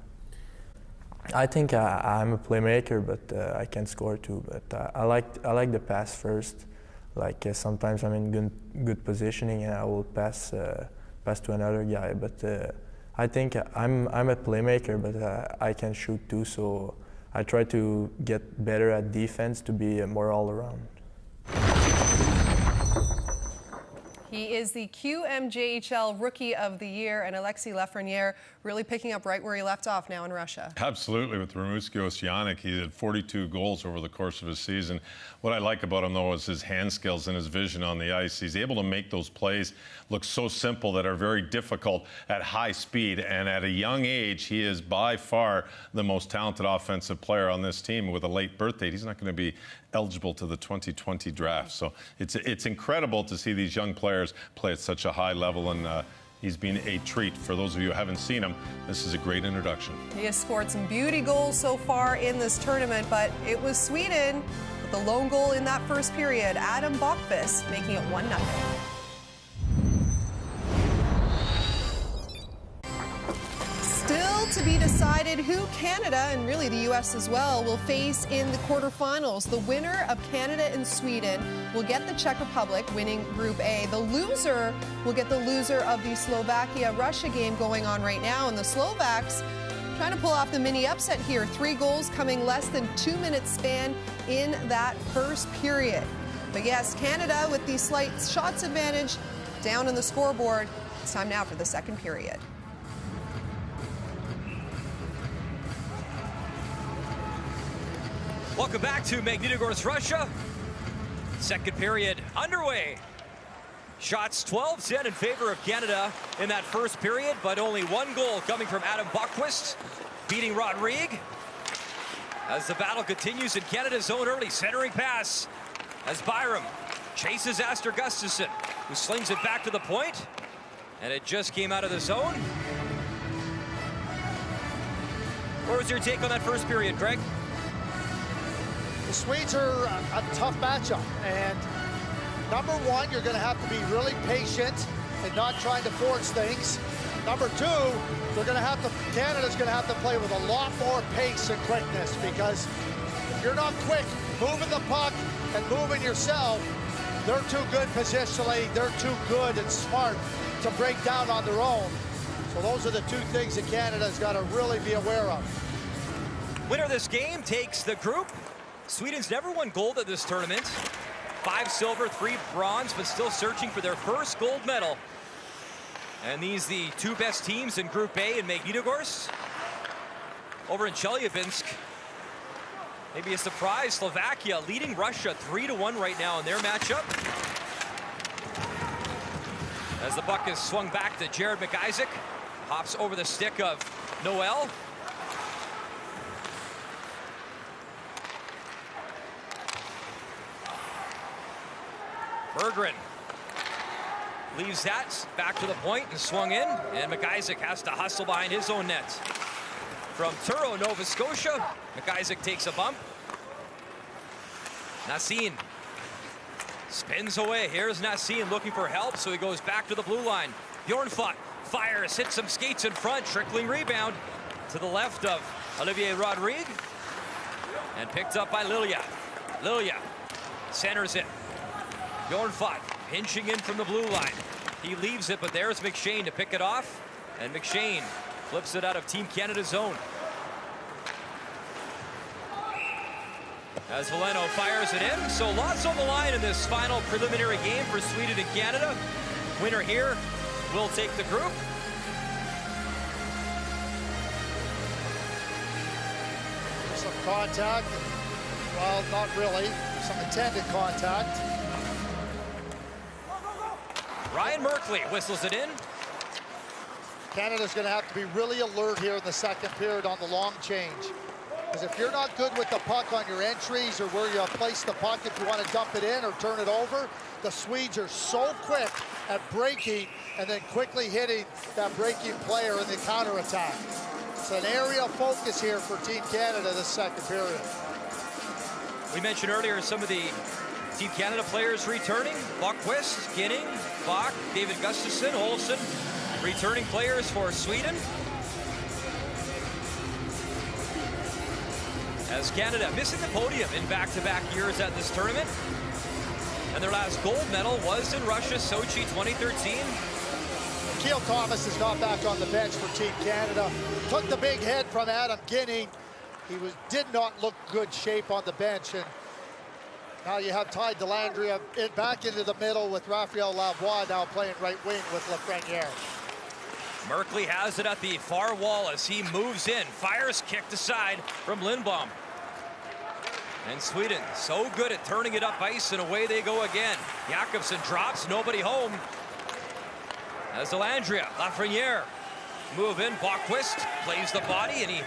I think I'm a playmaker, but I can score too. But I like the pass first. Like sometimes I'm in good positioning and I will pass to another guy. But I think I'm a playmaker, but I can shoot too. So I try to get better at defense to be more all around. He is the QMJHL Rookie of the Year, and Alexis Lafreniere really picking up right where he left off now in Russia. Absolutely. With Rimouski Oceanic, he had 42 goals over the course of his season. What I like about him, though, is his hand skills and his vision on the ice. He's able to make those plays look so simple that are very difficult at high speed. And at a young age, he is by far the most talented offensive player on this team. With a late birth date, he's not going to be eligible to the 2020 draft. So it's incredible to see these young players play at such a high level, and he's been a treat. For those of you who haven't seen him, this is a great introduction. He has scored some beauty goals so far in this tournament, but it was Sweden with the lone goal in that first period. Adam Bokvist making it 1-0. Still to be decided who Canada, and really the U.S. as well, will face in the quarterfinals. The winner of Canada and Sweden will get the Czech Republic, winning Group A. The loser will get the loser of the Slovakia-Russia game going on right now, and the Slovaks trying to pull off the mini upset here. 3 goals coming less than 2 minutes span in that first period. But yes, Canada with the slight shots advantage down on the scoreboard. It's time now for the second period. Welcome back to Magnitogorsk, Russia. Second period underway. Shots 12-10 in favor of Canada in that first period, but only 1 goal coming from Adam Bokvist, beating Rodrigue. As the battle continues in Canada's own, early centering pass as Byram chases Astor Gustafsson, who slings it back to the point, and it just came out of the zone. What was your take on that first period, Greg? The Swedes are a tough matchup, and number one, you're going to have to be really patient and not trying to force things. Number two, Canada's going to have to play with a lot more pace and quickness, because if you're not quick moving the puck and moving yourself, they're too good positionally, they're too good and smart to break down on their own. So those are the 2 things that Canada's got to really be aware of. Winner of this game takes the group. Sweden's never won gold at this tournament. 5 silver, 3 bronze, but still searching for their first gold medal. And these the 2 best teams in Group A in Magnitogorsk. Over in Chelyabinsk, maybe a surprise, Slovakia leading Russia 3-1 right now in their matchup. As the puck is swung back to Jared McIsaac, hops over the stick of Noel. Berggren leaves that back to the point and swung in, and McIsaac has to hustle behind his own net. From Truro, Nova Scotia, McIsaac takes a bump. Nassine spins away. Here's Nassine looking for help, so he goes back to the blue line. Bjornfot fires, hits some skates in front, trickling rebound to the left of Olivier Rodrigue, and picked up by Lilia. Lilia centers it. Bjornfot pinching in from the blue line. He leaves it, but there's McShane to pick it off, and McShane flips it out of Team Canada's zone. As Valeno fires it in, so lots on the line in this final preliminary game for Sweden and Canada. Winner here will take the group. Some contact, well, not really, some intended contact. Ryan Merkley whistles it in. Canada's going to have to be really alert here in the second period on the long change. Because if you're not good with the puck on your entries or where you place the puck if you want to dump it in or turn it over, the Swedes are so quick at breaking and then quickly hitting that breaking player in the counterattack. It's an area of focus here for Team Canada this second period. We mentioned earlier some of the Team Canada players returning. Bokvist, Ginning, Bach, David Gustafsson, Olsen, returning players for Sweden. As Canada missing the podium in back-to-back years at this tournament. And their last gold medal was in Russia, Sochi 2013. Keel Thomas is not back on the bench for Team Canada. Took the big head from Adam Ginning. He did not look good shape on the bench, and Now you have Ty Dellandrea back into the middle with Raphael Lavoie now playing right wing with Lafreniere. Merkley has it at the far wall as he moves in. Fires, kicked aside from Lindblom. And Sweden so good at turning it up ice, and away they go again. Jakobsen drops, nobody home. As Dellandrea, Lafreniere move in. Bocquist plays the body, and he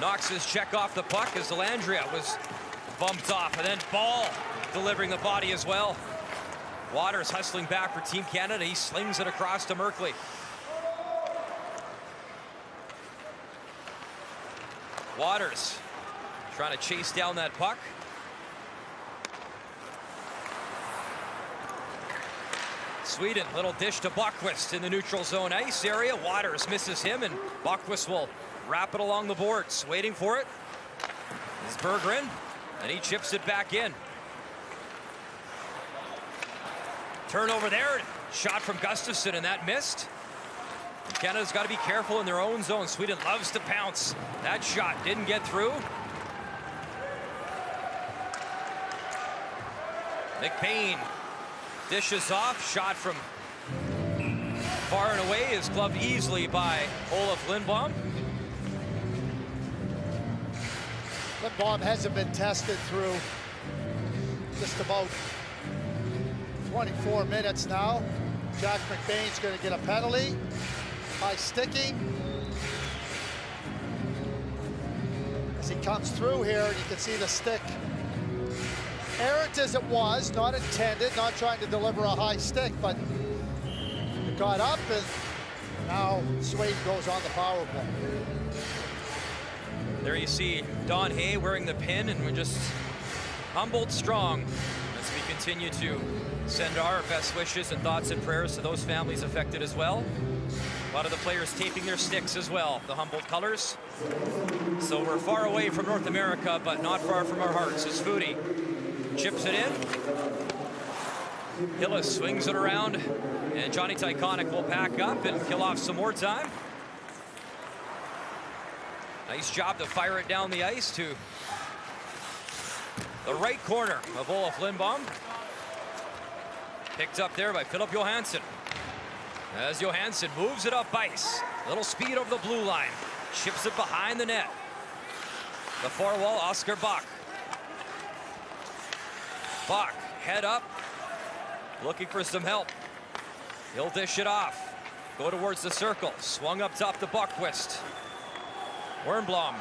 knocks his check off the puck as Dellandrea was bumped off, and then Ball delivering the body as well. Waters hustling back for Team Canada. He slings it across to Merkley. Waters trying to chase down that puck. Sweden, little dish to Bocquist in the neutral zone ice area. Waters misses him, and Bocquist will wrap it along the boards. Waiting for it is Berggren, and he chips it back in. Turnover there, shot from Gustafsson, and that missed. Canada's got to be careful in their own zone. Sweden loves to pounce. That shot didn't get through. McBain dishes off, shot from far and away is gloved easily by Olof Lindblom. Lindblom hasn't been tested through just about 24 minutes now. Jack McBain's going to get a penalty by sticking. As he comes through here, and you can see the stick errant as it was, not intended, not trying to deliver a high stick, but it got up, and now Sweden goes on the power play. There you see Don Hay wearing the pin, and we're just humbled strong as we continue to send our best wishes and thoughts and prayers to those families affected as well. A lot of the players taping their sticks as well, the Humboldt colors. So we're far away from North America, but not far from our hearts as Foudy chips it in. Hillis swings it around, and Johnny Tyconic will pack up and kill off some more time. Nice job to fire it down the ice to the right corner of Olof Lindblom. Picked up there by Philip Johansson. As Johansson moves it up ice. Little speed over the blue line. Chips it behind the net. The far wall, Oscar Bach. Bach, head up. Looking for some help. He'll dish it off. Go towards the circle. Swung up top to Bocquist. Wernbloom.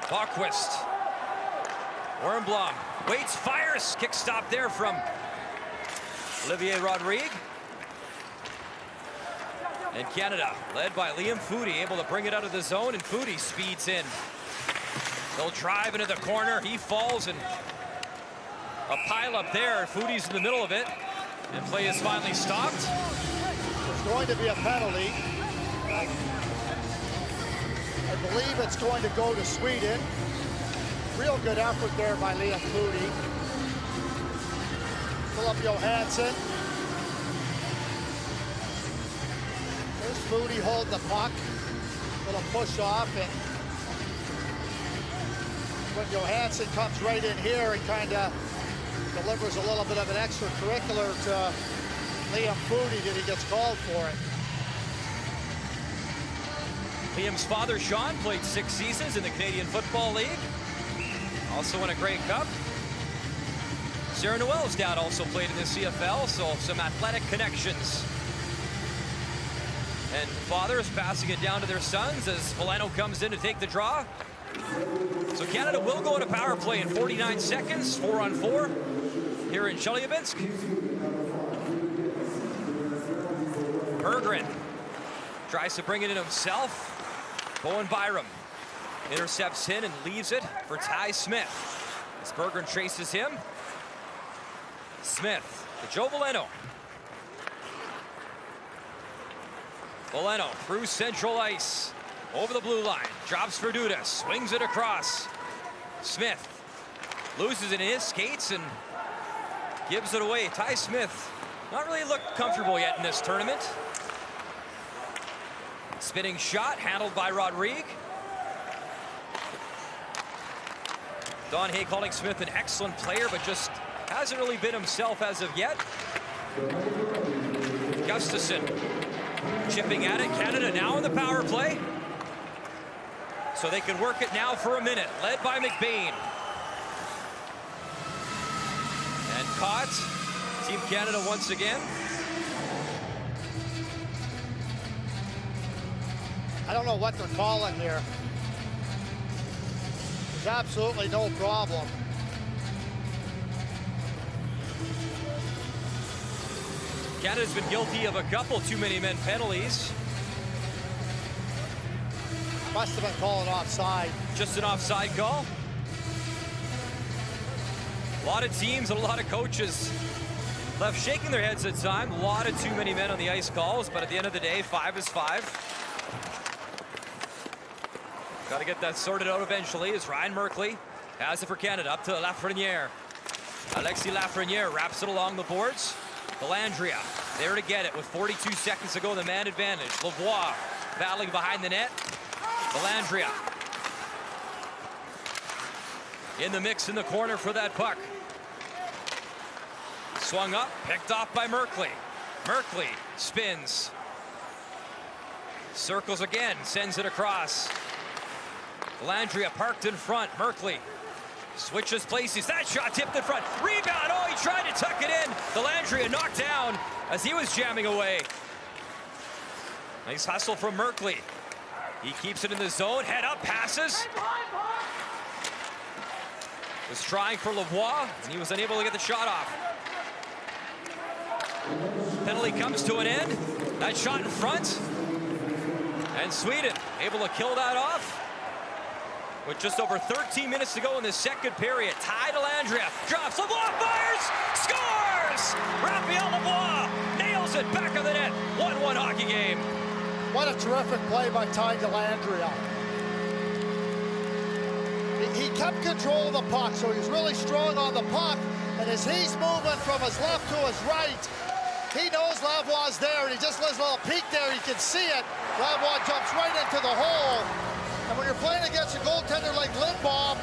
Bocquist. Wernbloom waits, fires. Kick stop there from Olivier Rodrigue. And Canada, led by Liam Foudy, able to bring it out of the zone, and Foudy speeds in. They'll drive into the corner. He falls, and a pile up there. Foudy's in the middle of it, and play is finally stopped. There's going to be a penalty. I believe it's going to go to Sweden. Real good effort there by Liam Foudy. Philip Johansson. There's Foudy holding the puck. Little push off, and when Johansson comes right in here, he kind of delivers a little bit of an extracurricular to Liam Foudy that he gets called for it. Liam's father, Sean, played 6 seasons in the Canadian Football League. Also won a Grey Cup. Sarah Noel's dad also played in the CFL, so some athletic connections. And fathers passing it down to their sons as Veleno comes in to take the draw. So Canada will go to power play in 49 seconds, 4-on-4 here in Chelyabinsk. Berggren tries to bring it in himself. Bowen Byram intercepts in and leaves it for Ty Smith. As Berggren traces him. Smith to Joe Veleno. Veleno through central ice. Over the blue line. Drops for Duda. Swings it across. Smith loses it in his skates and gives it away. Ty Smith not really looked comfortable yet in this tournament. Spinning shot handled by Rodrigue. Don Hay calling Smith an excellent player, but just hasn't really been himself as of yet. Gustafson chipping at it. Canada now in the power play. So they can work it now for a minute, led by McBain. And caught. Team Canada once again. I don't know what they're calling here. There's absolutely no problem. Canada's been guilty of a couple too many men penalties. Must have been called offside. Just an offside call. A lot of teams and a lot of coaches left shaking their heads at time. A lot of too many men on the ice calls, but at the end of the day, 5 is 5. Got to get that sorted out eventually as Ryan Merkley has it for Canada up to Lafreniere. Alexis Lafreniere wraps it along the boards. Delandria there to get it with 42 seconds to go, the man advantage. Lavoie battling behind the net. Delandria in the mix in the corner for that puck. Swung up, picked off by Merkley. Merkley spins. Circles again, sends it across. Delandria parked in front. Merkley switches places. That shot tipped in front. Rebound. Oh, he tried to tuck it in. Delandria knocked down as he was jamming away. Nice hustle from Merkley. He keeps it in the zone. Head up, passes. Was trying for Lavoie, and he was unable to get the shot off. Penalty comes to an end. That shot in front. And Sweden able to kill that off. With just over 13 minutes to go in the second period. Ty Delandria drops. Lavoie fires! Scores! Raphael Lavoie nails it back of the net. 1-1 hockey game. What a terrific play by Ty Delandria. He kept control of the puck, so he's really strong on the puck. And as he's moving from his left to his right, he knows Lavoie's there, and he just lets a little peek there. You can see it. Lavoie jumps right into the hole. And when you're playing against a goaltender like Lindbaum,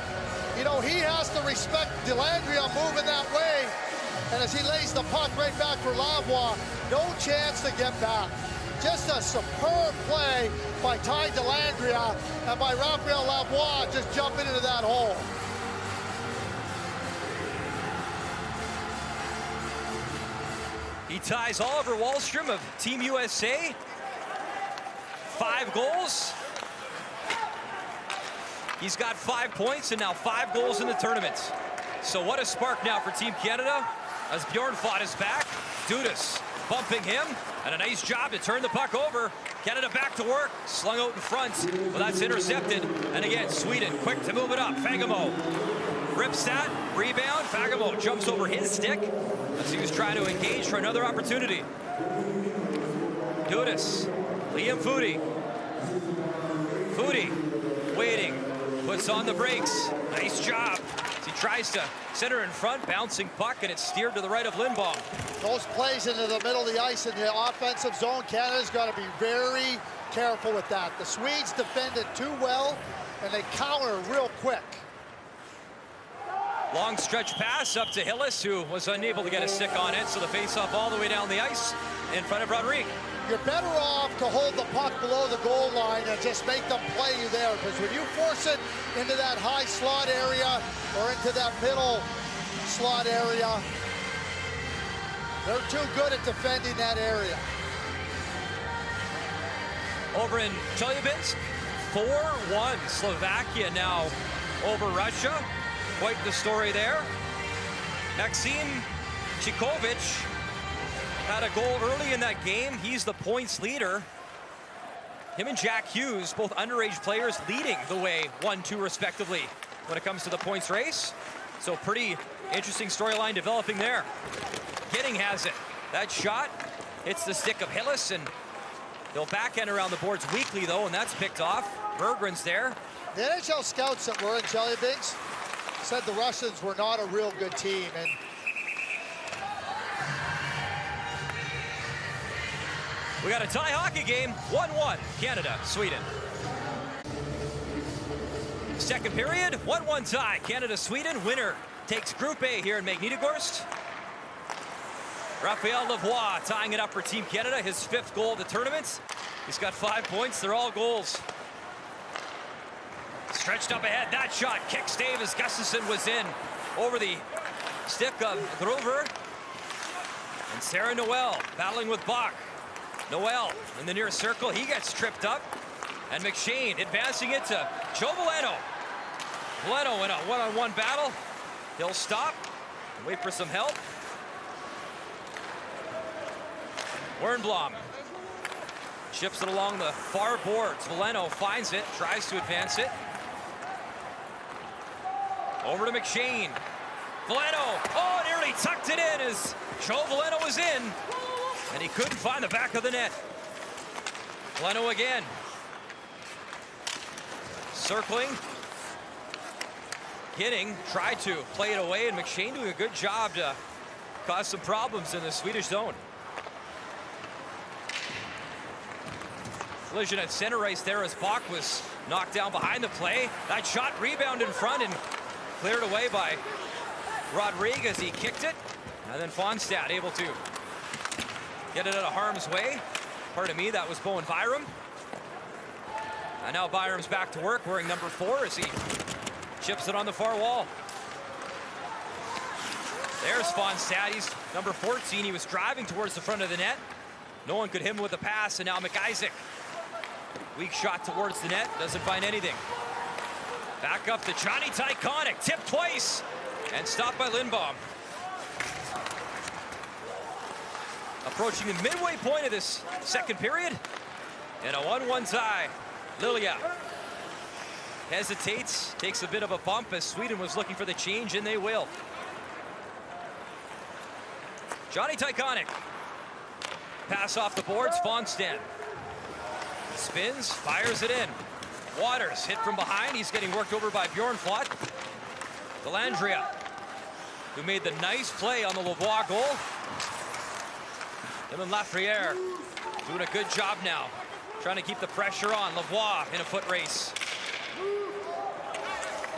you know, he has to respect Delandria moving that way. And as he lays the puck right back for Lavoie, no chance to get back. Just a superb play by Ty Delandria and by Raphael Lavoie just jumping into that hole. He ties Oliver Wahlstrom of Team USA. 5 goals. He's got 5 points and now 5 goals in the tournament. So what a spark now for Team Canada as Bjorn fought his back. Dudas bumping him, and a nice job to turn the puck over. Canada back to work, slung out in front, but that's intercepted. And again, Sweden quick to move it up. Fagemo rips that, rebound. Fagemo jumps over his stick as he was trying to engage for another opportunity. Dudas, Liam Foudy. Foudy waiting, puts on the brakes. Nice job. He tries to center in front, bouncing puck, and it's steered to the right of Lindbaum. Those plays into the middle of the ice in the offensive zone, Canada's got to be very careful with that. The Swedes defended too well, and they counter real quick. Long stretch pass up to Hillis, who was unable to get a stick on it, so the face-off all the way down the ice in front of Rodrigue. You're better off to hold the puck below the goal line and just make them play you there, because when you force it into that high slot area or into that middle slot area, they're too good at defending that area. Over in Chelyabinsk, 4-1 Slovakia now over Russia. Quite the story there. Maxim Chikovic had a goal early in that game. He's the points leader. Him and Jack Hughes, both underage players, leading the way 1-2 respectively when it comes to the points race. So pretty interesting storyline developing there. Gidding has it. That shot hits the stick of Hillis, and they'll backhand around the boards weakly though, and that's picked off. Berggren's there. The NHL scouts that were in Chelyabinsk said the Russians were not a real good team, and we got a tie hockey game, 1-1, Canada, Sweden. Second period, 1-1 tie. Canada-Sweden. Winner takes Group A here in Magnitogorsk. Raphael Lavoie tying it up for Team Canada, his 5th goal of the tournament. He's got 5 points. They're all goals. Stretched up ahead. That shot, kick stave as Gustafsson was in over the stick of Grover. And Sarah Noel battling with Bach. Noel in the near circle. He gets tripped up. And McShane advancing it to Joe Valeno. Valeno in a one-on-one battle. He'll stop and wait for some help. Wernbloem chips it along the far boards. Valeno finds it, tries to advance it. Over to McShane. Valeno, oh, nearly tucked it in as Joe Valeno was in. And he couldn't find the back of the net. Valeno again. Circling. Hitting, tried to play it away, and McShane doing a good job to cause some problems in the Swedish zone. Collision at center ice there as Bach was knocked down behind the play. That shot rebound in front and cleared away by Rodriguez. He kicked it, and then Fonstad able to get it out of harm's way. Pardon me, that was Bowen Byram. And now Byram's back to work, wearing number 4 as he chips it on the far wall. There's Fonstad, he's number 14. He was driving towards the front of the net. No one could hit him with a pass, and now McIsaac. Weak shot towards the net, doesn't find anything. Back up to Johnny Tyconic, tipped twice, and stopped by Lindbaum. Approaching the midway point of this second period, and a 1-1 tie. Lilia hesitates, takes a bit of a bump as Sweden was looking for the change, and they will. Johnny Tyconic. Pass off the boards, Fonstad. Spins, fires it in. Waters hit from behind. He's getting worked over by Bjornflot. Delandria, who made the nice play on the Lavoie goal. Him and Lafreniere doing a good job now, trying to keep the pressure on. Lavoie in a foot race.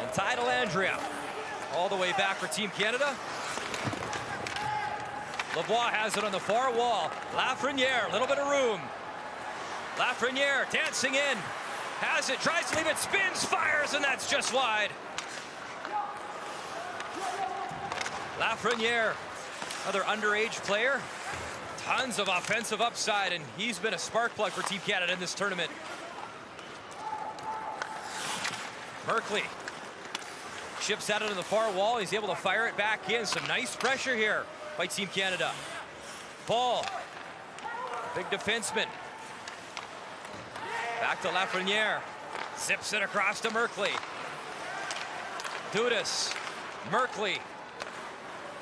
And Ty Delandria all the way back for Team Canada. Lavoie has it on the far wall. Lafreniere, a little bit of room. Lafreniere dancing in. Has it, tries to leave it, spins, fires, and that's just wide. Lafreniere, another underage player. Tons of offensive upside, and he's been a spark plug for Team Canada in this tournament. Merkley chips at it on the far wall. He's able to fire it back in. Some nice pressure here by Team Canada. Paul, big defenseman. Back to Lafreniere. Zips it across to Merkley. Dudas. Merkley.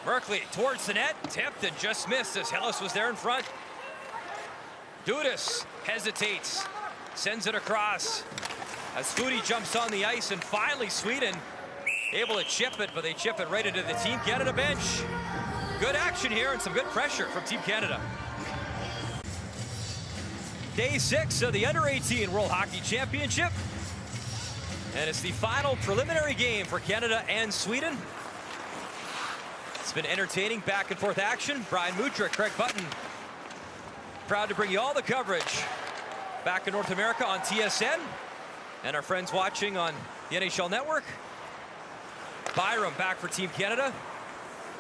Merkley towards the net. Tipped and just missed as Hellas was there in front. Dudas hesitates. Sends it across as Foodie jumps on the ice, and finally Sweden able to chip it, but they chip it right into the Team Canada bench. Good action here and some good pressure from Team Canada. Day 6 of the Under-18 World Hockey Championship. And it's the final preliminary game for Canada and Sweden. It's been entertaining back and forth action. Brian Mutra, Craig Button, proud to bring you all the coverage back in North America on TSN. And our friends watching on the NHL Network. Byram back for Team Canada.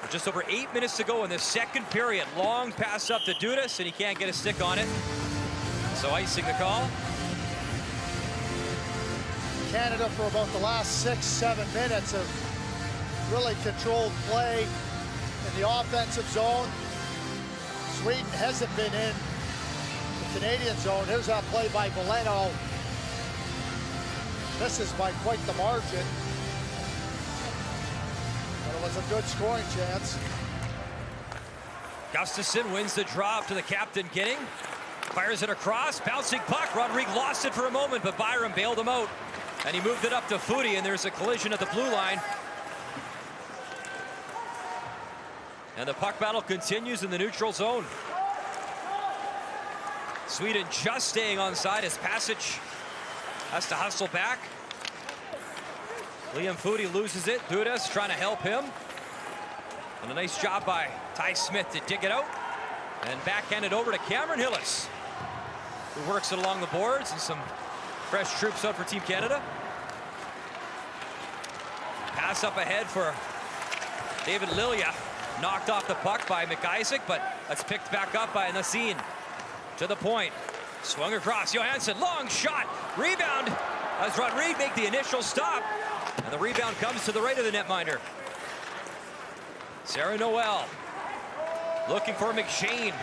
Just over 8 minutes to go in this second period. Long pass up to Dudas, and he can't get a stick on it. So icing the call. Canada for about the last 6-7 minutes of really controlled play in the offensive zone. Sweden hasn't been in the Canadian zone. Here's that play by Valeno. Misses by quite the margin. But it was a good scoring chance. Gustafsson wins the draw up to the captain Ginning. Fires it across, bouncing puck. Rodriguez lost it for a moment, but Byram bailed him out. And he moved it up to Foodie, and there's a collision at the blue line. And the puck battle continues in the neutral zone. Sweden just staying onside as Passage has to hustle back. Liam Foudy loses it. Dudas trying to help him. And a nice job by Ty Smith to dig it out. And backhand it over to Cameron Hillis, who works it along the boards, and some fresh troops out for Team Canada. Pass up ahead for David Lilia. Knocked off the puck by McIsaac, but that's picked back up by Nassine. To the point. Swung across. Johansson, long shot. Rebound as Rodrigue make the initial stop. And the rebound comes to the right of the netminder. Sarah Noel looking for McShane.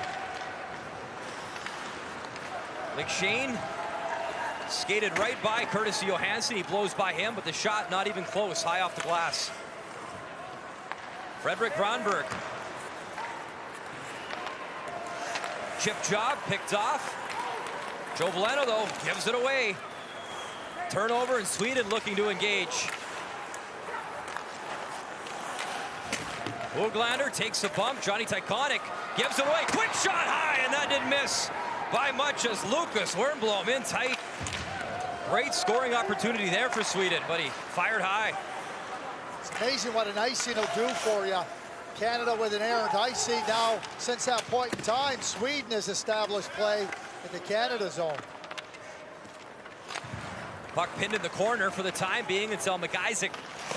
McShane skated right by Curtis Johansson. He blows by him, but the shot not even close, high off the glass. Frederick Gronberg. Chip job picked off. Joe Valeno, though, gives it away. Turnover, and Sweden looking to engage. Höglander takes a bump. Johnny Tyconic gives it away. Quick shot high, and that didn't miss by much as Lucas Wernbloom in tight. Great scoring opportunity there for Sweden, but he fired high. It's amazing what an icing will do for you. Canada with an errant icing. Now, since that point in time, Sweden has established play in the Canada zone. Puck pinned in the corner for the time being until McIsaac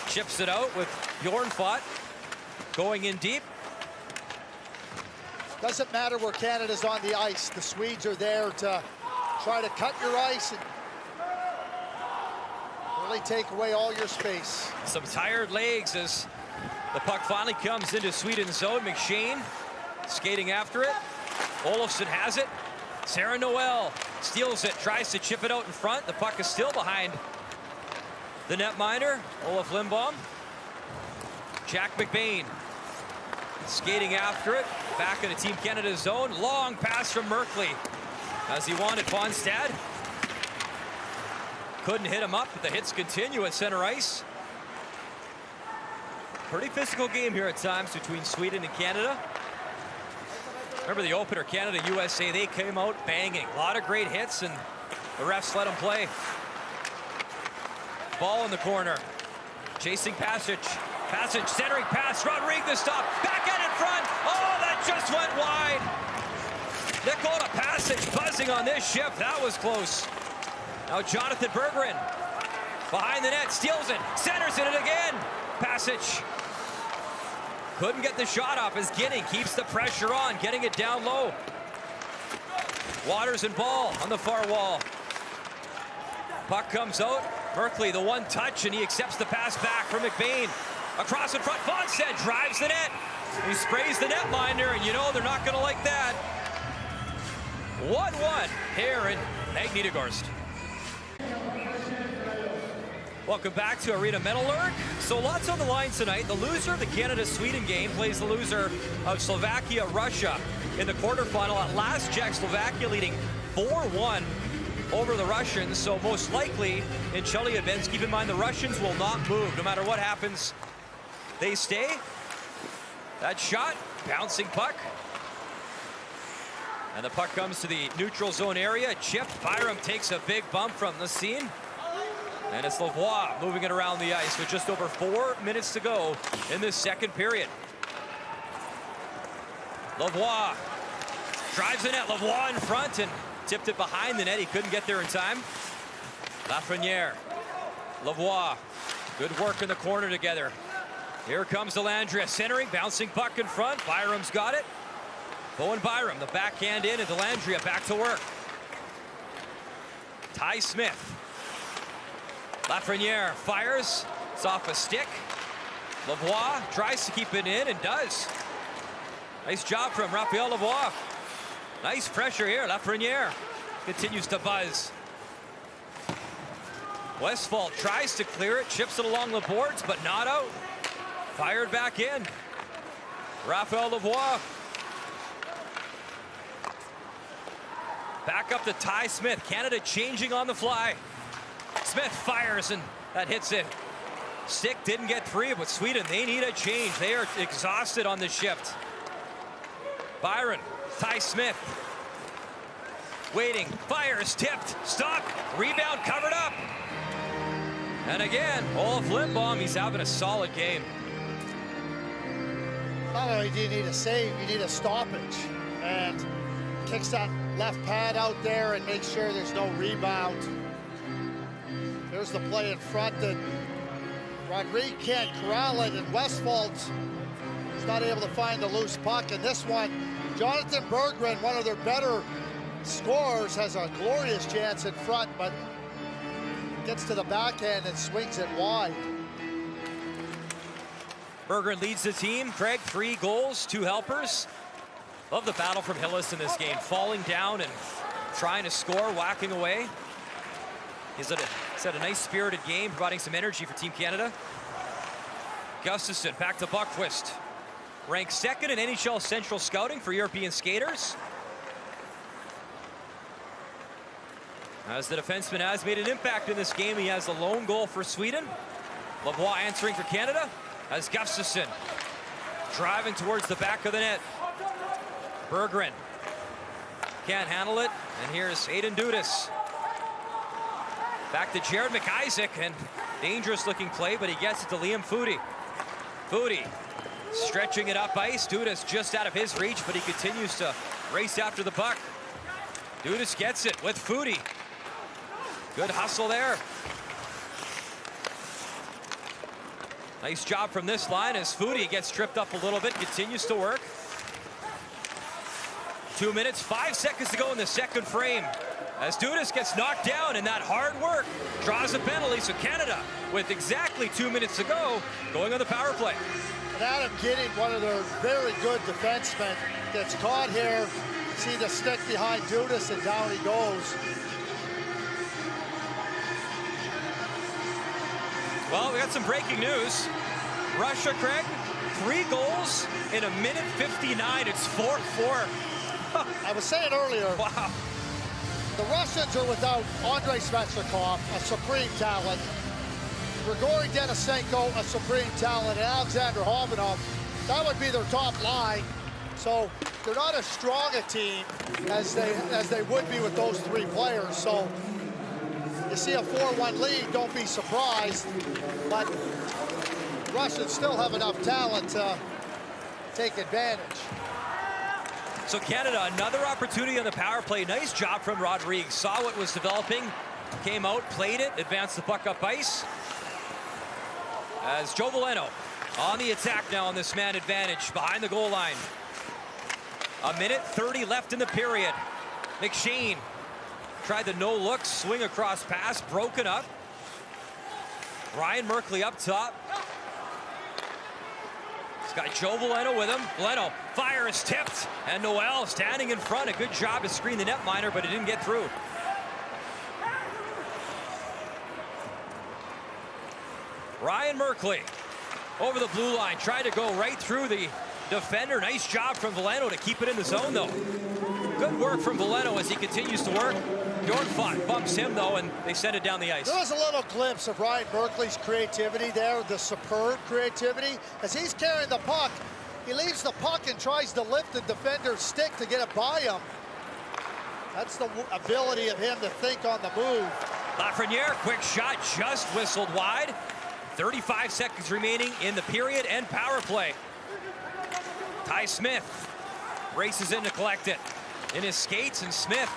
chips it out with Bjornfot going in deep. Doesn't matter where Canada's on the ice. The Swedes are there to try to cut your ice and really take away all your space. Some tired legs as the puck finally comes into Sweden's zone. McShane skating after it. Olofsson has it. Sarah Noel steals it, tries to chip it out in front. The puck is still behind the netminder, Olaf Lindbaum. Jack McBain skating after it. Back into Team Canada zone. Long pass from Merkley as he wanted Fonstad. Couldn't hit him up, but the hits continue at center ice. Pretty physical game here at times between Sweden and Canada. Remember the opener, Canada-USA, they came out banging. A lot of great hits, and the refs let them play. Ball in the corner. Chasing Passage. Passage, centering pass. Rodrigue the stop. Backhand in front. Oh, that just went wide. Nicola Passage buzzing on this shift. That was close. Now Jonathan Bergeron behind the net, steals it, centers it again. Passage couldn't get the shot off as Ginning keeps the pressure on, getting it down low. Waters and Ball on the far wall. Puck comes out. Merkley, the one touch, and he accepts the pass back from McBain. Across in front, Fonstad drives the net. He sprays the netminder, and you know they're not going to like that. 1-1 here in Magnitogorsk. Welcome back to Arena Metallurg. So lots on the line tonight. The loser of the Canada-Sweden game plays the loser of Slovakia-Russia in the quarterfinal. At last check, Slovakia leading 4-1 over the Russians. So most likely in Chelyabinsk, keep in mind the Russians will not move. No matter what happens, they stay. That shot, bouncing puck. And the puck comes to the neutral zone area. Chipped. Byram takes a big bump from the scene. And it's Lavoie moving it around the ice with just over 4 minutes to go in this second period. Lavoie drives the net. Lavoie in front and tipped it behind the net. He couldn't get there in time. Lafreniere, Lavoie, good work in the corner together. Here comes Delandria centering, bouncing puck in front. Byram's got it. Bowen Byram, the backhand in, and Delandria back to work. Ty Smith. Lafreniere fires. It's off a stick. Lavoie tries to keep it in and does. Nice job from Raphael Lavoie. Nice pressure here. Lafreniere continues to buzz. Westphal tries to clear it, chips it along the boards, but not out. Fired back in. Raphael Lavoie. Back up to Ty Smith. Canada changing on the fly. Smith fires, and that hits it. Stick didn't get free, but Sweden, they need a change. They are exhausted on this shift. Byron, Ty Smith. Waiting, fires, tipped, stopped, rebound covered up. And again, Olaf Lindblom, he's having a solid game. Not only do you need a save, you need a stoppage. And kicks that left pad out there and makes sure there's no rebound. There's the play in front that Rodriguez can't corral it, and Westfall's is not able to find the loose puck. And this one, Jonathan Berggren, one of their better scorers, has a glorious chance in front, but gets to the backhand and swings it wide. Berggren leads the team. Craig, 3 goals, 2 helpers. Love the battle from Hillis in this game, falling down and trying to score, whacking away. He's had a nice spirited game, providing some energy for Team Canada. Gustafsson back to Buckquist. Ranked 2nd in NHL Central Scouting for European skaters. As the defenseman has made an impact in this game, he has the lone goal for Sweden. Lavoie answering for Canada as Gustafsson driving towards the back of the net. Berggren can't handle it, and here's Aiden Dudas. Back to Jared McIsaac, and dangerous looking play, but he gets it to Liam Foudy. Foudy stretching it up ice. Dudas just out of his reach, but he continues to race after the puck. Dudas gets it with Foudy. Good hustle there. Nice job from this line as Foudy gets tripped up a little bit, continues to work. 2 minutes, 5 seconds to go in the second frame. As Dudas gets knocked down, and that hard work draws a penalty. So Canada, with exactly 2 minutes to go, going on the power play. And Adam Gidding, one of their very good defensemen, gets caught here. See the stick behind Dudas, and down he goes. Well, we got some breaking news. Russia, Craig, 3 goals in 1:59. It's 4-4. I was saying earlier, Wow. the Russians are without Andrei Svechnikov, a supreme talent, Grigory Denisenko, a supreme talent, and Alexander Hobanov. That would be their top line. So they're not as strong a team as they would be with those 3 players. So you see a 4-1 lead, don't be surprised. But Russians still have enough talent to take advantage. So Canada, another opportunity on the power play. Nice job from Rodriguez. Saw what was developing, came out, played it, advanced the puck up ice. As Joe Veleno on the attack now on this man advantage behind the goal line. 1:30 left in the period. McShane tried the no-look, swing across pass, broken up. Ryan Merkley up top. He's got Joe Veleno with him. Veleno, fire is tipped, and Noel standing in front. A good job to screen the netminder, but it didn't get through. Ryan Merkley over the blue line, tried to go right through the defender. Nice job from Veleno to keep it in the zone, though. Good work from Veleno as he continues to work. Bjornfot bumps him, though, and they send it down the ice. There was a little glimpse of Ryan Merkley's creativity there, the superb creativity. As he's carrying the puck, he leaves the puck and tries to lift the defender's stick to get it by him. That's the ability of him to think on the move. Lafreniere, quick shot, just whistled wide. 35 seconds remaining in the period and power play. Ty Smith races in to collect it. In his skates, and Smith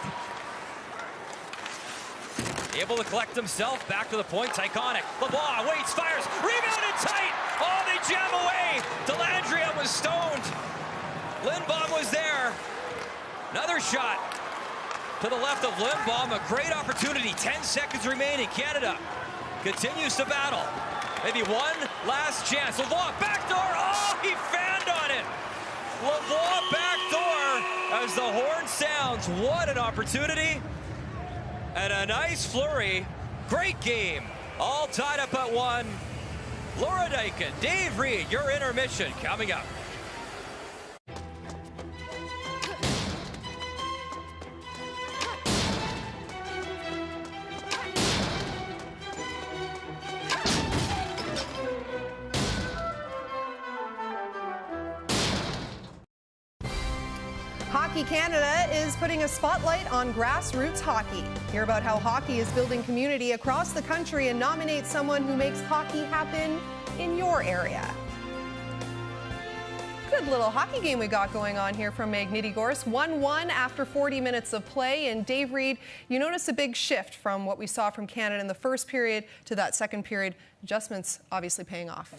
able to collect himself, back to the point. Tyconic, Lavoie waits, fires, rebounded tight. Oh, they jam away. Delandria was stoned. Lindblom was there. Another shot to the left of Lindblom. A great opportunity. 10 seconds remaining. Canada continues to battle. Maybe one last chance. Lavoie backdoor. Oh, he fanned on it. Lavoie backdoor as the horn sounds. What an opportunity. And a nice flurry. Great game. All tied up at 1. Laura Dyken, Dave Reed, your intermission coming up. Hockey Hockey Canada is putting a spotlight on grassroots hockey. Hear about how hockey is building community across the country and nominate someone who makes hockey happen in your area. Good little hockey game we got going on here from Magnitogorsk. 1-1 after 40 minutes of play. And Dave Reed, you notice a big shift from what we saw from Canada in the first period to that second period. Adjustments obviously paying off.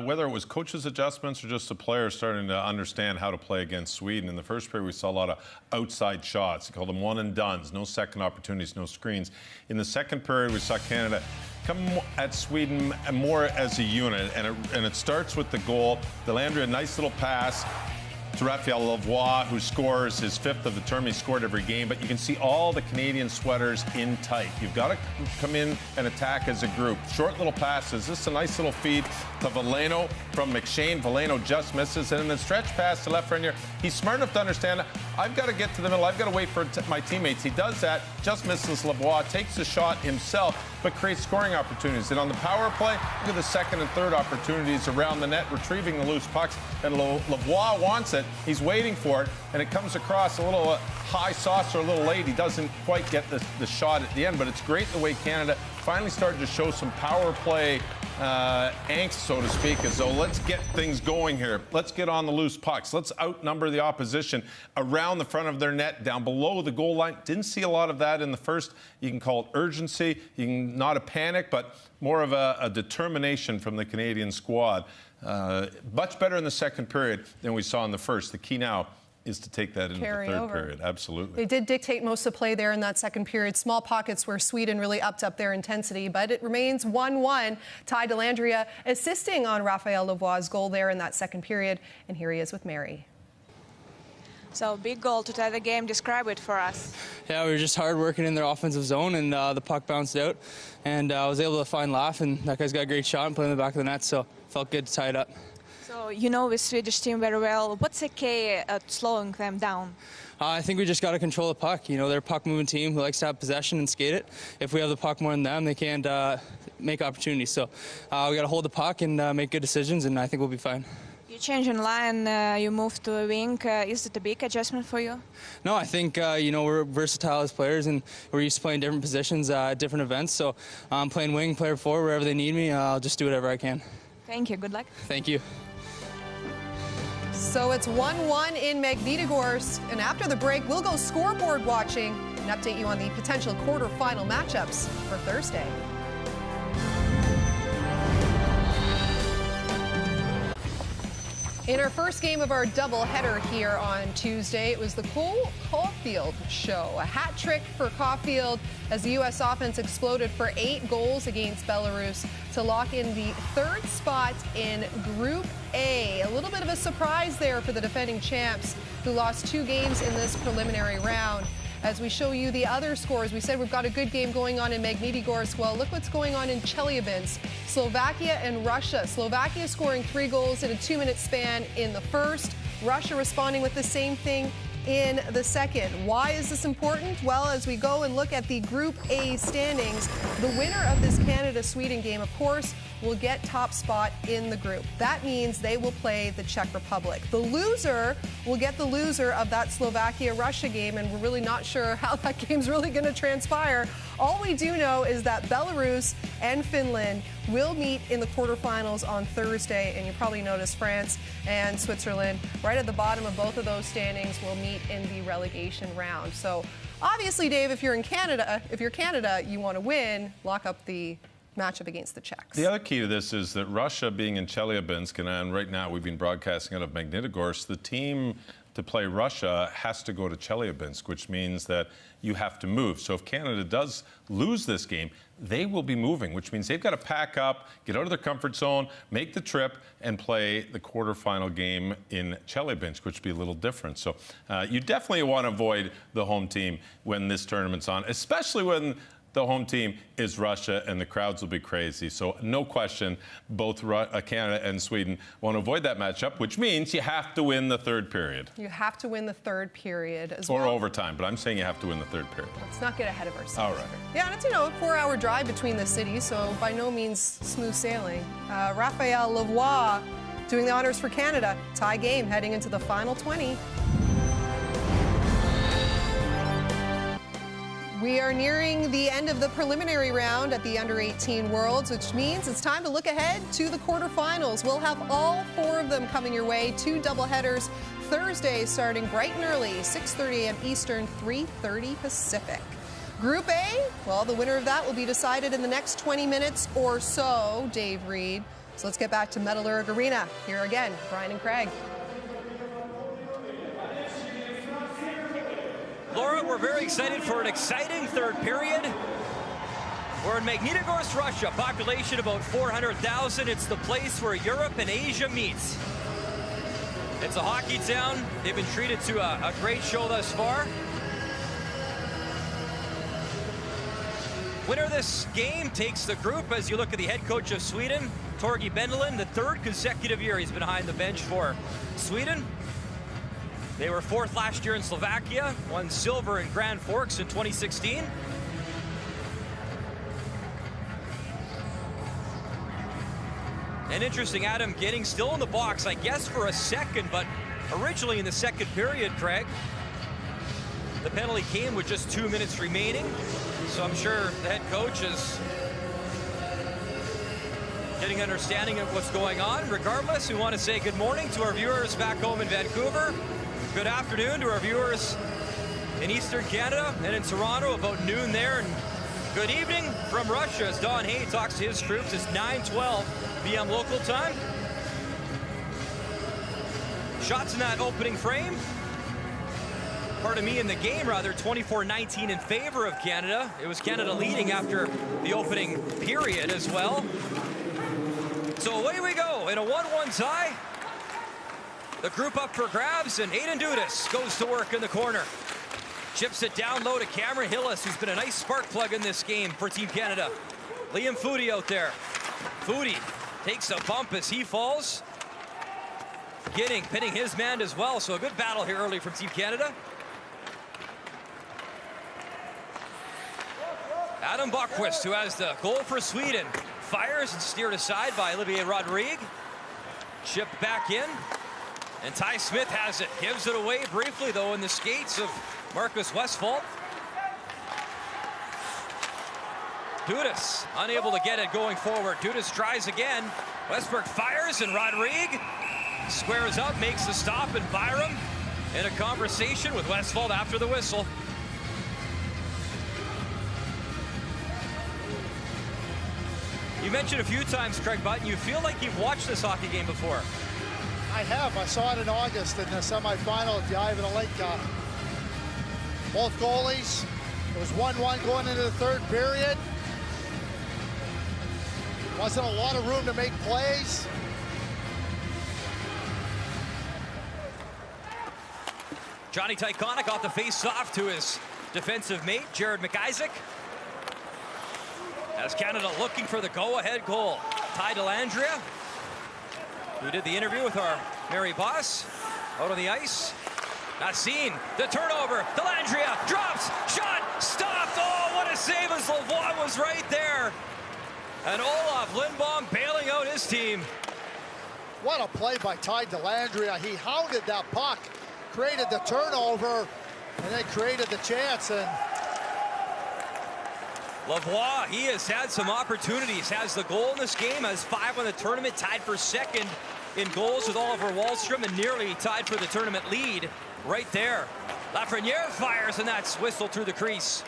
Whether it was coaches' adjustments or just the players starting to understand how to play against Sweden. In the first period, we saw a lot of outside shots. They called them one-and-dones, no second opportunities, no screens. In the second period, we saw Canada come at Sweden more as a unit, and it starts with the goal. Delandria, a nice little pass to Raphael Lavoie, who scores his 5th of the term. He scored every game, but you can see all the Canadian sweaters in tight. You've got to come in and attack as a group. Short little passes. This is a nice little feed to Veleno from McShane. Veleno just misses, and in the stretch pass to Lafreniere, he's smart enough to understand, I've got to get to the middle. I've got to wait for my teammates. He does that, just misses Lavoie, takes the shot himself, but creates scoring opportunities. And on the power play, look at the second and third opportunities around the net, retrieving the loose pucks. And Lavoie wants it. He's waiting for it, and it comes across a little high saucer, a little late. He doesn't quite get the shot at the end, but it's great the way Canada finally started to show some power play angst, so to speak, as though let's get things going here. Let's get on the loose pucks. Let's outnumber the opposition around the front of their net, down below the goal line. Didn't see a lot of that in the first. You can call it urgency. You can not a panic, but more of a determination from the Canadian squad. Much better in the second period than we saw in the first. The key now is to take that into the third period. Absolutely. They did dictate most of the play there in that second period. Small pockets where Sweden really upped up their intensity, but it remains 1-1. Ty Delandria assisting on Raphael Lavoie's goal there in that second period. And here he is with Mary. So, big goal to tie the game. Describe it for us. Yeah, we were just hard working in their offensive zone, and the puck bounced out. And I was able to find Laff, and that guy's got a great shot and put it in the back of the net, so felt good to tie it up. So, you know the Swedish team very well. What's the key at slowing them down? I think we just got to control the puck. You know, they're a puck-moving team who likes to have possession and skate it. If we have the puck more than them, they can't make opportunities. So we got to hold the puck and make good decisions, and I think we'll be fine. You change in line, you move to a wing. Is it a big adjustment for you? No, I think, you know, we're versatile as players, and we're used to playing different positions at different events. So I'm playing wing, player forward, wherever they need me. I'll just do whatever I can. Thank you. Good luck. Thank you. So it's 1-1 in Magnitogorsk, and after the break, we'll go scoreboard watching and update you on the potential quarterfinal matchups for Thursday. In our first game of our doubleheader here on Tuesday, it was the Cole Caulfield show. A hat trick for Caulfield as the U.S. offense exploded for 8 goals against Belarus to lock in the 3rd spot in Group A. A little bit of a surprise there for the defending champs who lost 2 games in this preliminary round. As we show you the other scores, we said we've got a good game going on in Magnitogorsk. Well, look what's going on in Chelyabinsk. Slovakia and Russia. Slovakia scoring 3 goals in a 2-minute span in the first. Russia responding with the same thing in the second. Why is this important? Well, as we go and look at the Group A standings, the winner of this Canada-Sweden game, of course, will get top spot in the group. That means they will play the Czech Republic. The loser will get the loser of that Slovakia-Russia game, and we're really not sure how that game's really going to transpire. All we do know is that Belarus and Finland will meet in the quarterfinals on Thursday, and you probably noticed France and Switzerland right at the bottom of both of those standings will meet in the relegation round. So obviously, Dave, if you're Canada, you want to win, lock up the matchup against the Czechs. The other key to this is that Russia being in Chelyabinsk, and right now we've been broadcasting out of Magnitogorsk, the team to play Russia has to go to Chelyabinsk, which means that you have to move. So if Canada does lose this game, they will be moving, which means they've got to pack up, get out of their comfort zone, make the trip, and play the quarterfinal game in Chelyabinsk, which would be a little different. So you definitely want to avoid the home team when this tournament's on, especially when the home team is Russia, and the crowds will be crazy. So no question, both Canada and Sweden want to avoid that matchup, which means you have to win the 3rd period. You have to win the 3rd period as well. Or overtime, but I'm saying you have to win the 3rd period. Let's not get ahead of ourselves. All right. Yeah, and it's, a 4-hour drive between the cities, so by no means smooth sailing. Raphael Lavoie doing the honors for Canada. Tie game heading into the final 20. We are nearing the end of the preliminary round at the Under-18 Worlds, which means it's time to look ahead to the quarterfinals. We'll have all 4 of them coming your way. 2 doubleheaders Thursday starting bright and early, 6:30 a.m. Eastern, 3:30 Pacific. Group A, well, the winner of that will be decided in the next 20 minutes or so, Dave Reed. So let's get back to Metallurg Arena. Here again, Brian and Craig. Laura, we're very excited for an exciting third period. We're in Magnitogorsk, Russia. Population about 400,000. It's the place where Europe and Asia meet. It's a hockey town. They've been treated to a great show thus far. Winner of this game takes the group. As you look at the head coach of Sweden, Torgi Bendelin, the 3rd consecutive year he's been behind the bench for Sweden. They were 4th last year in Slovakia, won silver in Grand Forks in 2016. And interesting, Adam getting still in the box, I guess for a second, but originally in the second period, Craig. The penalty came with just 2 minutes remaining, so I'm sure the head coach is getting understanding of what's going on. Regardless, we want to say good morning to our viewers back home in Vancouver. Good afternoon to our viewers in Eastern Canada and in Toronto, about noon there. And good evening from Russia as Don Hay talks to his troops. It's 9:12 p.m. local time. Shots in that opening frame. Pardon me, in the game, rather, 24-19 in favor of Canada. It was Canada leading after the opening period as well. So away we go in a 1-1 tie. The group up for grabs, and Aiden Dudas goes to work in the corner. Chips it down low to Cameron Hillis, who's been a nice spark plug in this game for Team Canada. Liam Foodie out there. Foodie takes a bump as he falls. Pinning his man as well, so a good battle here early from Team Canada. Adam Bockwist, who has the goal for Sweden, fires and steered aside by Olivier Rodrigue. Chipped back in. And Ty Smith has it, gives it away briefly though in the skates of Marcus Westphal. Dudas unable to get it going forward. Dudas tries again. Westberg fires and Rodrigue squares up, makes the stop, and Byram in a conversation with Westphal after the whistle. You mentioned a few times, Craig Button, you feel like you've watched this hockey game before. I have. I saw it in August in the semifinal at the IIHF. Both goalies. It was 1-1 going into the third period. Wasn't a lot of room to make plays. Johnny Tyconic off the face-off to his defensive mate, Jared McIsaac. As Canada looking for the go-ahead goal. Ty Dellandrea, who did the interview with our Mary Boss, out on the ice. Nassim, the turnover. Dellandrea drops, shot, stopped. Oh, what a save as Lavoie was right there. And Olaf Lindbaum bailing out his team. What a play by Ty Dellandrea. He hounded that puck, created the turnover, and then created the chance. And Lavoie, he has had some opportunities, has the goal in this game, has 5 on the tournament, tied for second in goals with Oliver Wahlstrom, and nearly tied for the tournament lead right there. Lafreniere fires, and that's whistled through the crease.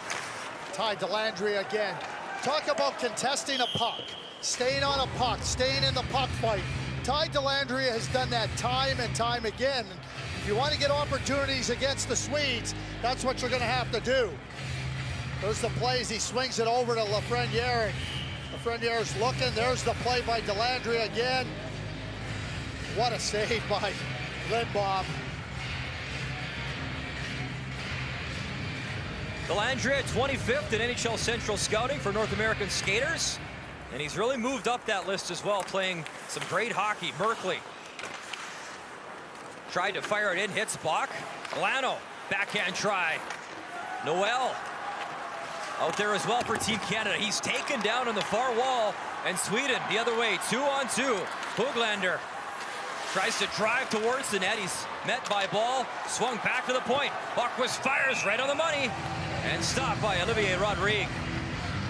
Ty Dellandrea again. Talk about contesting a puck, staying on a puck, staying in the puck fight. Ty Dellandrea has done that time and time again. If you want to get opportunities against the Swedes, that's what you're going to have to do. There's the plays. He swings it over to Lafreniere. Lafreniere's looking. There's the play by Dellandrea again. What a save by Lindbaum. Dellandrea, 25th in NHL Central Scouting for North American skaters. And he's really moved up that list as well, playing some great hockey. Merkley tried to fire it in, hits Bach. Milano, backhand try. Noel out there as well for Team Canada. He's taken down on the far wall, and Sweden the other way, 2-on-2. Höglander Tries to drive towards the net. He's met by ball. Swung back to the point. Buckwist fires right on the money. And stopped by Olivier Rodrigue.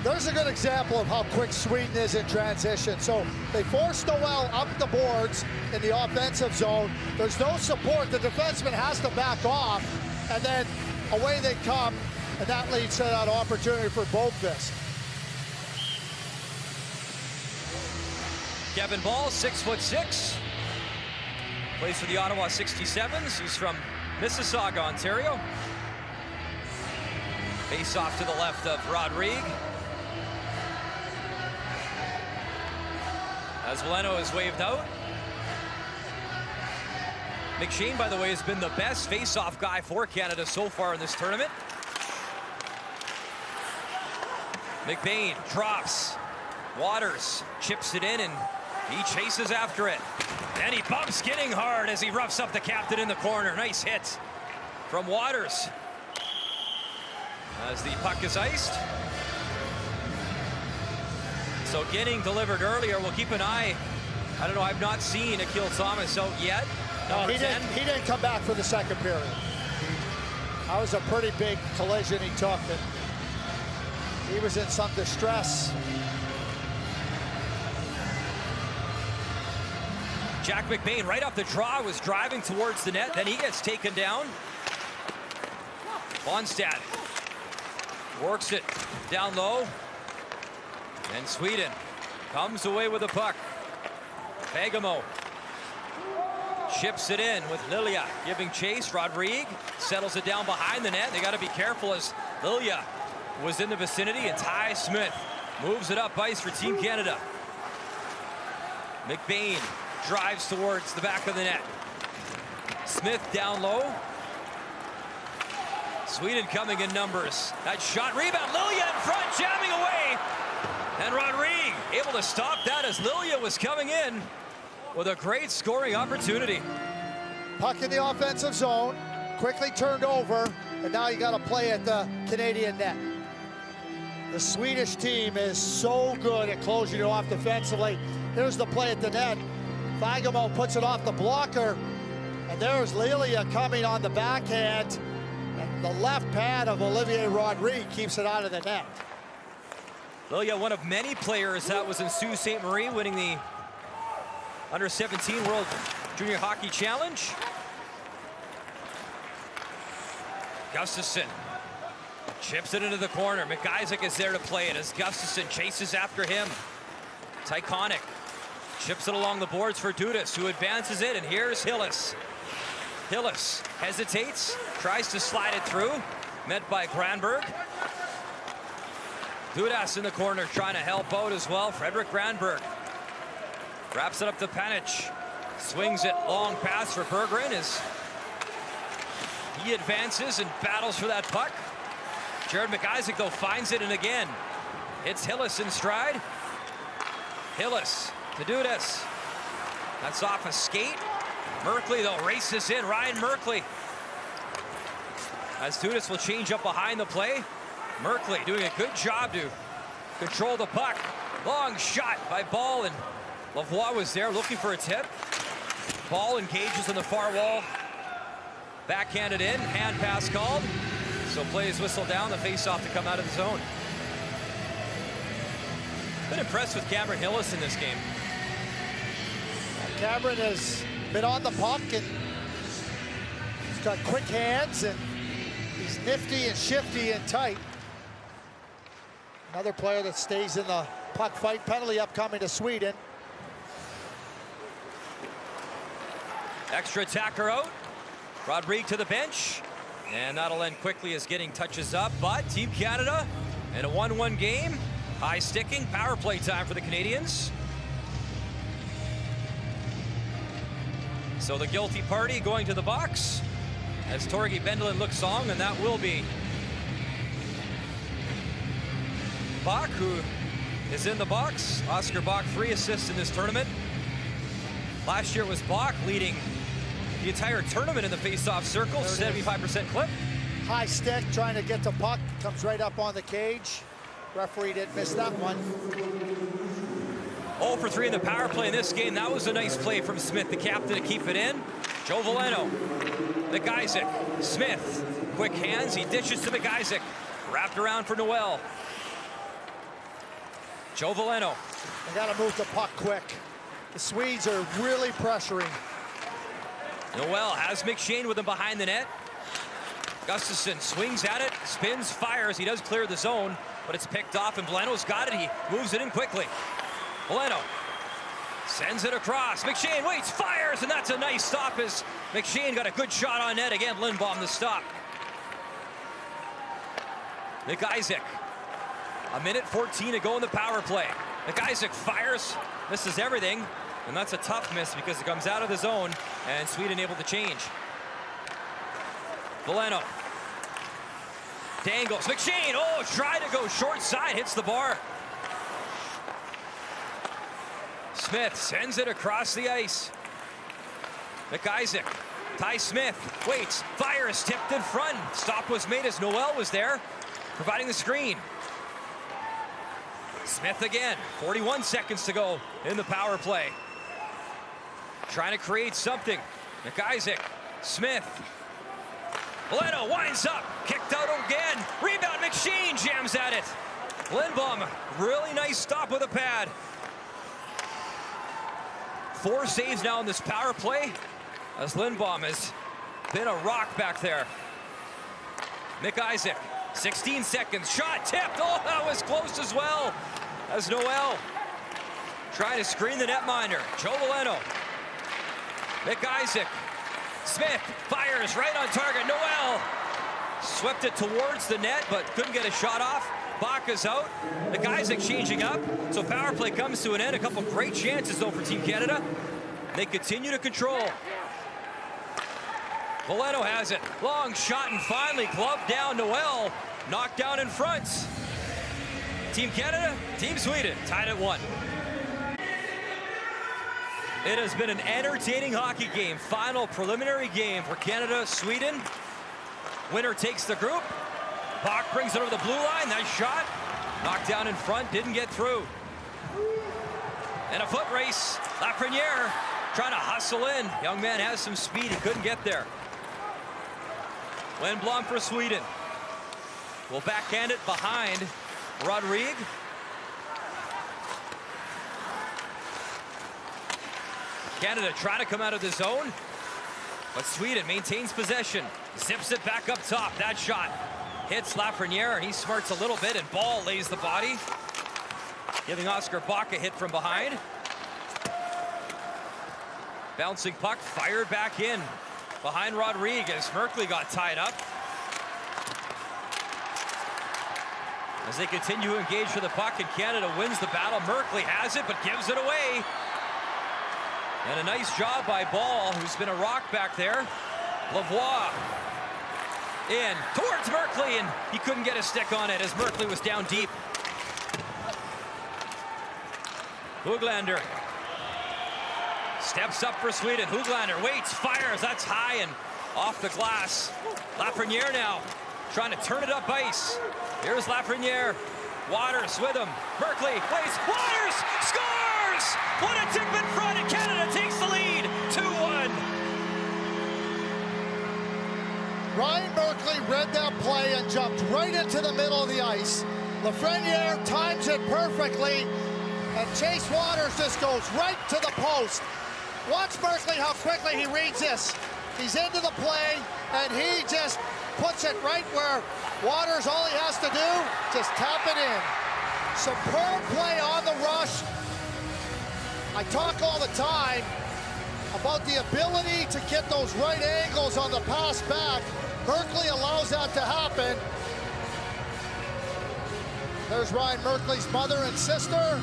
There's a good example of how quick Sweden is in transition. So they force Noel up the boards in the offensive zone. There's no support. The defenseman has to back off. And then away they come. And that leads to that opportunity for Boqvist. Kevin Ball, 6'6". Plays for the Ottawa 67s. He's from Mississauga, Ontario. Face off to the left of Rodrigue. As Veleno is waved out. McShane, by the way, has been the best face-off guy for Canada so far in this tournament. McBain drops. Waters chips it in, and he chases after it. And he bumps Skinning hard as he roughs up the captain in the corner. Nice hit from Waters. As the puck is iced. So Ginning delivered earlier. We'll keep an eye. I don't know, I've not seen Akil Thomas out yet. Number 10. He didn't come back for the second period. That was a pretty big collision he took. He was in some distress. Jack McBain right off the draw was driving towards the net. Then he gets taken down. Bonstad works it down low. And Sweden comes away with the puck. Fagemo chips it in with Lilia giving chase. Rodrigue settles it down behind the net. They got to be careful as Lilia was in the vicinity, and Ty Smith moves it up ice for Team Canada. McBain drives towards the back of the net. Smith down low. Sweden coming in numbers. That shot, rebound, Lilia in front, jamming away. And Rodrigue able to stop that as Lilia was coming in with a great scoring opportunity. Puck in the offensive zone, quickly turned over, and now you got to play at the Canadian net. The Swedish team is so good at closing it off defensively. Here's the play at the net. Fagemo puts it off the blocker, and there's Lilia coming on the backhand, and the left pad of Olivier Rodrigue keeps it out of the net. Lilia, one of many players that was in Sault Ste. Marie, winning the Under-17 World Junior Hockey Challenge. Gustafsson chips it into the corner. McIsaac is there to play it as Gustafsson chases after him. Tyconic chips it along the boards for Dudas, who advances it, and here's Hillis. Hillis hesitates, tries to slide it through, met by Granberg. Dudas in the corner trying to help out as well. Frederick Granberg wraps it up to Panic. Swings it, long pass for Berggren as he advances and battles for that puck. Jared McIsaac, though, finds it, and again hits Hillis in stride. Hillis to Dudas. That's off a skate. Merkley, though, races in. Ryan Merkley. As Dudas will change up behind the play. Merkley doing a good job to control the puck. Long shot by Ball, and Lavoie was there looking for a tip. Ball engages on the far wall. Backhanded in, hand pass called. So play is whistled down, the face-off to come out of the zone. Been impressed with Cameron Hillis in this game. Cameron has been on the puck, and he's got quick hands, and he's nifty and shifty and tight. Another player that stays in the puck fight. Penalty upcoming to Sweden. Extra attacker out. Rodrigue to the bench. And that'll end quickly as getting touches up. But Team Canada in a 1-1 game. High sticking, power play time for the Canadians. So the guilty party going to the box as Torgi Bendelin looks on, and that will be Bach, who is in the box. Oscar Bach, 3 assists in this tournament. Last year it was Bach leading the entire tournament in the face-off circle, 75% clip. High stick, trying to get the puck, comes right up on the cage. Referee didn't miss that one. 0 for 3 in the power play in this game. That was a nice play from Smith, the captain, to keep it in. Joe Veleno, McIsaac, Smith, quick hands. He dishes to McIsaac. Wrapped around for Noel. Joe Veleno. They got to move the puck quick. The Swedes are really pressuring. Noel has McShane with him behind the net. Gustafsson swings at it, spins, fires. He does clear the zone, but it's picked off, and Veleno's got it. He moves it in quickly. Veleno sends it across. McShane waits, fires, and that's a nice stop as McShane got a good shot on net. Again, Lindbaum the stop. McIsaac. 1:14 to go in the power play. McIsaac fires, misses everything, and that's a tough miss because it comes out of the zone, and Sweden able to change. Veleno. Dangles. McShane, oh, tried to go short side, hits the bar. Smith sends it across the ice. McIsaac. Ty Smith waits, fires, tipped in front. Stop was made as Noel was there, providing the screen. Smith again, 41 seconds to go in the power play. Trying to create something. McIsaac, Smith. Veleno winds up, kicked out again. Rebound, McShane jams at it. Lindbaum, really nice stop with a pad. 4 saves now in this power play, as Lindbaum has been a rock back there. McIsaac, 16 seconds, shot tipped. Oh, that was close as well. As Noel trying to screen the netminder. Joe Veleno. McIsaac. Smith fires right on target. Noel swept it towards the net, but couldn't get a shot off. Baca's out. McIsaac changing up. So power play comes to an end. A couple great chances, though, for Team Canada. They continue to control. Veleno has it. Long shot and finally gloved down. Noel knocked down in front. Team Canada, Team Sweden, tied at 1. It has been an entertaining hockey game. Final preliminary game for Canada, Sweden. Winner takes the group. Bach brings it over the blue line. Nice shot. Knocked down in front, didn't get through. And a foot race. Lafreniere trying to hustle in. Young man has some speed, he couldn't get there. Lindblom for Sweden. Will backhand it behind Rodrigue. Canada trying to come out of the zone, but Sweden maintains possession. Zips it back up top. That shot hits Lafreniere, and he smarts a little bit, and Ball lays the body, giving Oscar Bach a hit from behind. Bouncing puck fired back in behind Rodrigue as Merkley got tied up. As they continue to engage for the puck, and Canada wins the battle. Merkley has it, but gives it away. And a nice job by Ball, who's been a rock back there. Lavoie in towards Merkley, and he couldn't get a stick on it as Merkley was down deep. Höglander steps up for Sweden. Höglander waits, fires. That's high and off the glass. Lafreniere now trying to turn it up ice. Here's Lafreniere. Waters with him. Merkley waits. Waters scores! What a tip in front, and Canada takes the lead. 2-1. Ryan Merkley read that play and jumped right into the middle of the ice. Lafreniere times it perfectly, and Chase Waters just goes right to the post. Watch Merkley how quickly he reads this. He's into the play, and he just puts it right where Waters, all he has to do, just tap it in. Superb play on the rush. I talk all the time about the ability to get those right angles on the pass back. Merkley allows that to happen. There's Ryan Merkley's mother and sister.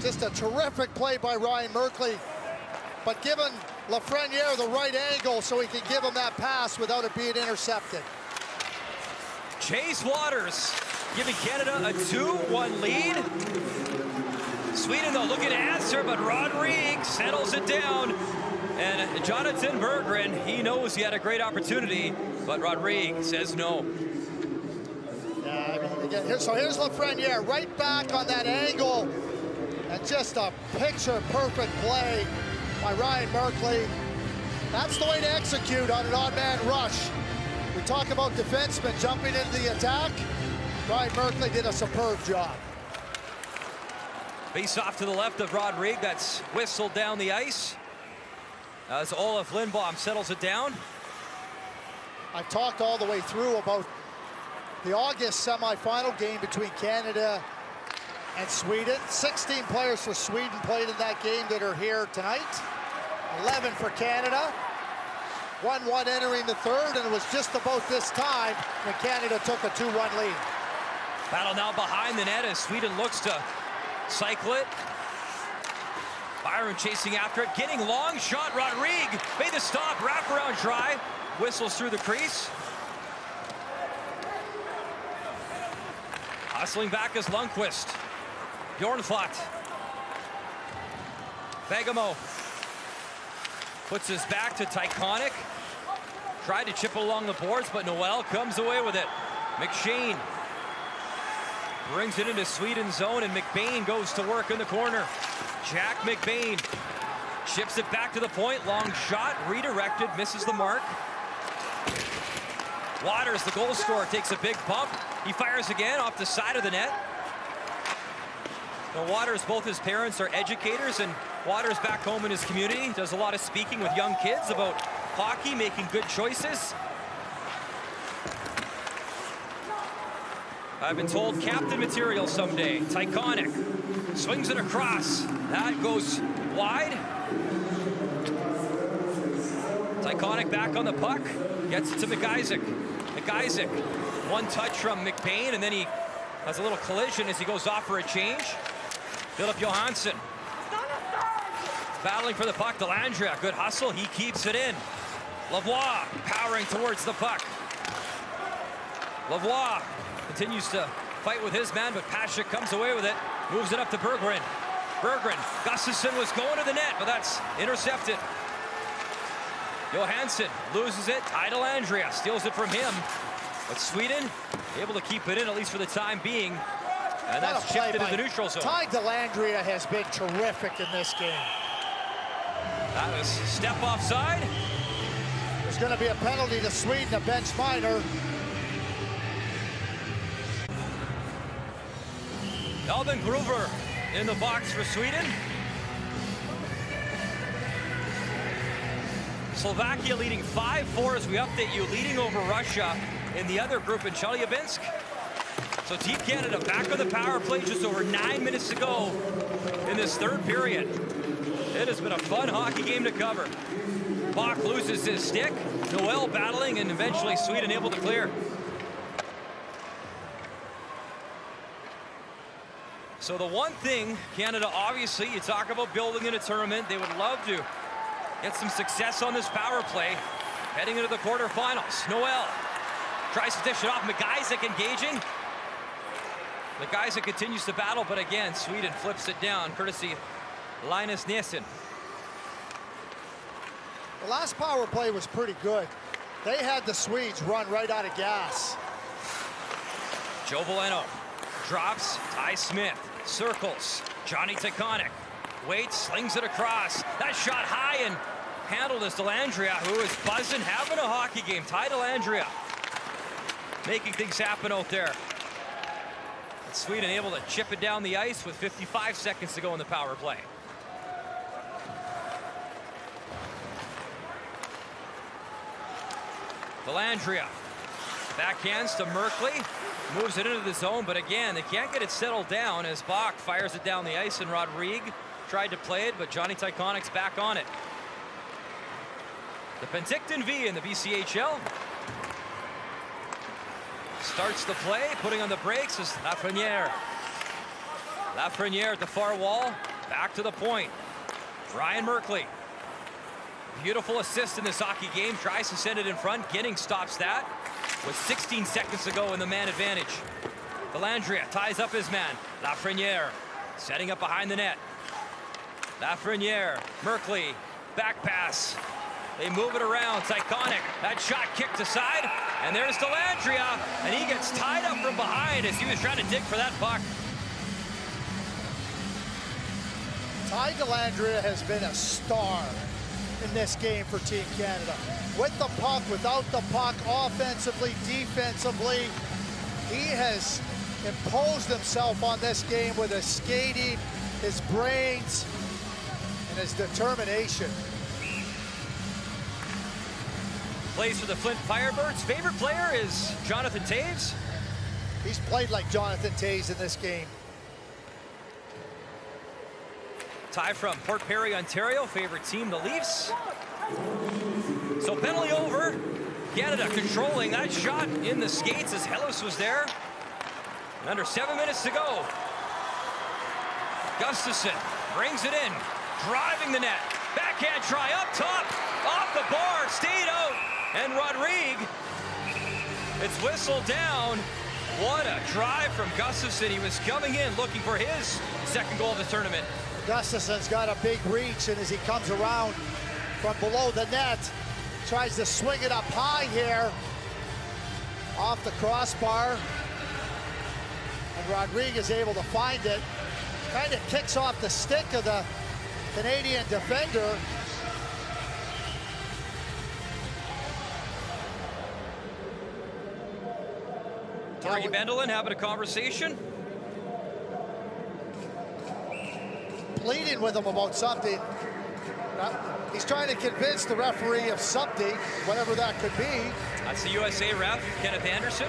Just a terrific play by Ryan Merkley, but given Lafreniere the right angle so he can give him that pass without it being intercepted. Chase Waters giving Canada a 2-1 lead. Sweden, though, looking to answer, but Rodrigue settles it down. And Jonathan Berggren, he knows he had a great opportunity, but Rodrigue says no. Yeah, I mean, again, so here's Lafreniere right back on that angle. And just a picture-perfect play by Ryan Merkley. That's the way to execute on an odd-man rush. We talk about defensemen jumping into the attack. Ryan Merkley did a superb job. Face off to the left of Rodrigue. That's whistled down the ice as Olaf Lindblom settles it down. I've talked all the way through about the August semifinal game between Canada and Sweden. 16 players for Sweden played in that game that are here tonight. 11 for Canada. 1-1 entering the third, and it was just about this time when Canada took a 2-1 lead. Battle now behind the net as Sweden looks to cycle it. Byron chasing after it, getting long shot. Rodrigue made the stop, wraparound try, whistles through the crease. Hustling back is Lundqvist. Bjornfot. Fagemo puts his back to Tyconic. Tried to chip along the boards, but Noel comes away with it. McShane brings it into Sweden's zone, and McBain goes to work in the corner. Jack McBain chips it back to the point. Long shot, redirected, misses the mark. Waters, the goal scorer, takes a big bump. He fires again off the side of the net. Now Waters, both his parents are educators, and Waters back home in his community does a lot of speaking with young kids about hockey, making good choices. I've been told captain material someday. Tyconic swings it across. That goes wide. Tyconic back on the puck. Gets it to McIsaac. McIsaac, one touch from McBain, and then he has a little collision as he goes off for a change. Philip Johansson battling for the puck. Delandria, good hustle. He keeps it in. Lavoie powering towards the puck. Lavoie continues to fight with his man, but Paschuk comes away with it. Moves it up to Berggren. Berggren, Gustafsson was going to the net, but that's intercepted. Johansson loses it. Ty Delandria steals it from him. But Sweden able to keep it in, at least for the time being. And that's chipped into the neutral zone. Ty Delandria has been terrific in this game. That was step offside. There's going to be a penalty to Sweden, a bench minor. Elvin Gruber in the box for Sweden. Slovakia leading 5-4 as we update you, leading over Russia in the other group in Chelyabinsk. So Team Canada back on the power play just over 9 minutes to go in this third period. It has been a fun hockey game to cover. Bach loses his stick. Noel battling, and eventually Sweden able to clear. So the one thing, Canada, obviously, you talk about building in a tournament, they would love to get some success on this power play heading into the quarterfinals. Noel tries to dish it off. McIsaac engaging. McIsaac continues to battle, but again, Sweden flips it down, courtesy Linus Nielsen. The last power play was pretty good. They had the Swedes run right out of gas. Joe Veleno drops. Ty Smith circles. Johnny Tyconic waits, slings it across. That shot high and handled as Delandria, who is buzzing, having a hockey game. Ty Delandria making things happen out there. And Sweden able to chip it down the ice with 55 seconds to go in the power play. Delandria backhands to Merkley, moves it into the zone, but again, they can't get it settled down as Bach fires it down the ice, and Rodrigue tried to play it, but Johnny Tyconic's back on it. The Penticton V in the BCHL starts the play, putting on the brakes is Lafreniere. Lafreniere at the far wall, back to the point. Ryan Merkley. Beautiful assist in this hockey game, tries to send it in front. Ginning stops that with 16 seconds to go in the man advantage. Delandria ties up his man. Lafreniere setting up behind the net. Lafreniere, Merkley, back pass. They move it around. Tyconic, that shot kicked aside, and there's Delandria, and he gets tied up from behind as he was trying to dig for that puck. Ty Dellandrea has been a star in this game for Team Canada. With the puck, without the puck, offensively, defensively, he has imposed himself on this game with his skating, his brains, and his determination. Plays for the Flint Firebirds. Favorite player is Jonathan Toews. He's played like Jonathan Toews in this game. Ty from Port Perry, Ontario. Favorite team, the Leafs. So penalty over. Canada controlling that shot in the skates as Hillis was there. And under 7 minutes to go. Gustafsson brings it in. Driving the net. Backhand try up top. Off the bar. Stayed out. And Rodrigue. It's whistled down. What a drive from Gustafsson. He was coming in looking for his second goal of the tournament. Gustafsson's got a big reach, and as he comes around from below the net, tries to swing it up high here, off the crossbar, and Rodrigue is able to find it. Kind of kicks off the stick of the Canadian defender. Torrey Bendelin having a conversation. Pleading with him about something. He's trying to convince the referee of something, whatever that could be. That's the USA ref, Kenneth Anderson.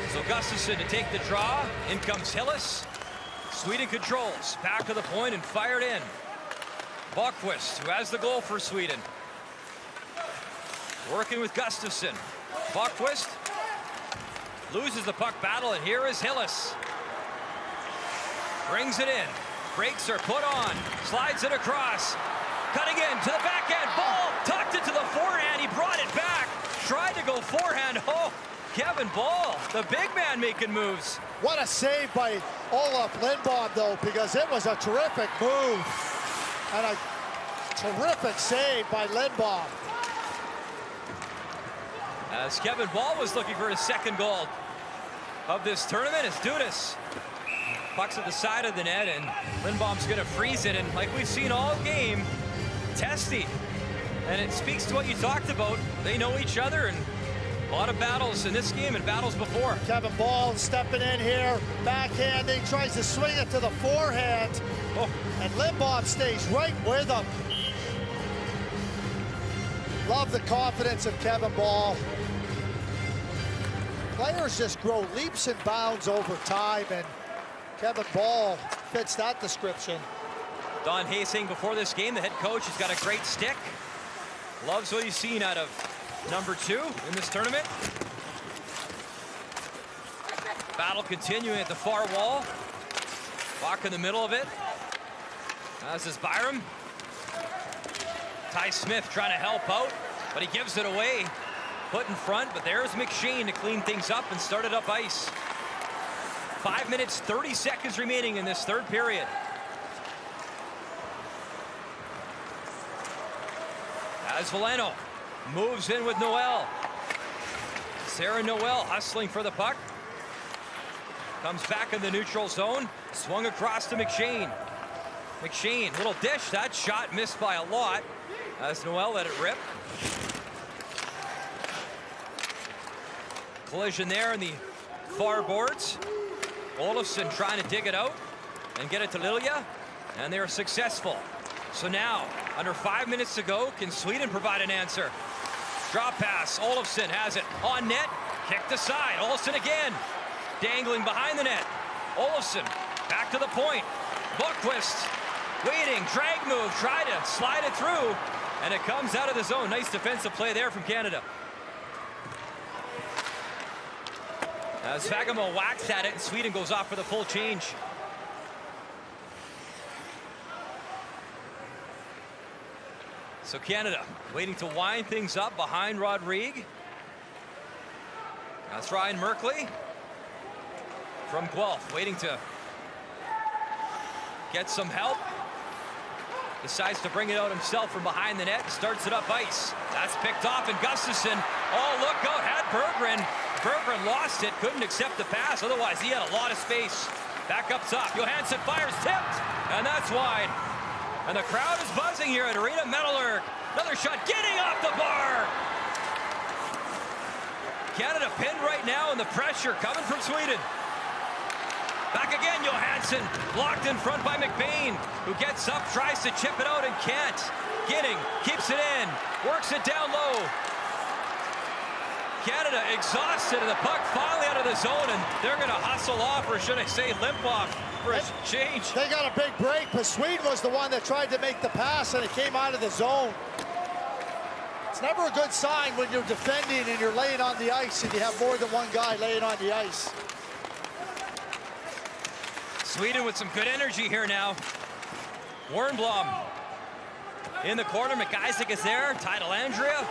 So Gustafsson to take the draw. In comes Hillis. Sweden controls. Back to the point and fired in. Bokvist, who has the goal for Sweden. Working with Gustafsson. Bokvist loses the puck battle, and here is Hillis. Brings it in. Brakes are put on. Slides it across. Cutting in to the backhand. Ball tucked it to the forehand. He brought it back. Tried to go forehand. Oh, Kevin Ball, the big man making moves. What a save by Olaf Lindblom, though, because it was a terrific move. And a terrific save by Lindblom. As Kevin Ball was looking for his second goal of this tournament, it's Dudas. Puck's at the side of the net, and Lindblom's going to freeze it. And like we've seen all game, testy. And it speaks to what you talked about. They know each other, and a lot of battles in this game and battles before. Kevin Ball stepping in here, backhanding, tries to swing it to the forehand. Oh. And Lindblom stays right with him. Love the confidence of Kevin Ball. Players just grow leaps and bounds over time, and Kevin Ball fits that description. Don Hastings before this game, the head coach, has got a great stick. Loves what he's seen out of number 2 in this tournament. Battle continuing at the far wall. Bach in the middle of it. As is Byram. Ty Smith trying to help out, but he gives it away. Put in front, but there's McShane to clean things up and start it up ice. 5 minutes, 30 seconds remaining in this third period. As Veleno moves in with Noel. Sarah Noel hustling for the puck. Comes back in the neutral zone. Swung across to McShane. McShane, little dish. That shot missed by a lot as Noel let it rip. Collision there in the far boards. Olofsson trying to dig it out and get it to Lilia, and they're successful. So now, under 5 minutes to go, can Sweden provide an answer? Drop pass, Olofsson has it on net, kicked aside. Olofsson again, dangling behind the net. Olofsson back to the point. Bokvist waiting, drag move, try to slide it through, and it comes out of the zone. Nice defensive play there from Canada. As Vagamo whacks at it, and Sweden goes off for the full change. So Canada waiting to wind things up behind Rodrigue. That's Ryan Merkley from Guelph, waiting to get some help. Decides to bring it out himself from behind the net, starts it up ice. That's picked off, and Gustafsson, oh, look out, had Berggren. Berggren lost it, couldn't accept the pass, otherwise he had a lot of space. Back up top. Johansson fires, tipped, and that's wide. And the crowd is buzzing here at Arena Metallurg. Another shot getting off the bar. Canada pinned right now, and the pressure coming from Sweden. Back again, Johansson, blocked in front by McBain, who gets up, tries to chip it out and can't. Ginning keeps it in, works it down low. Canada exhausted, and the puck finally out of the zone, and they're going to hustle off, or should I say limp off, for a change. They got a big break, but Sweden was the one that tried to make the pass, and it came out of the zone. It's never a good sign when you're defending and you're laying on the ice and you have more than one guy laying on the ice. Sweden with some good energy here now. Wernbloom in the corner. McIsaac is there. Ty Dellandrea.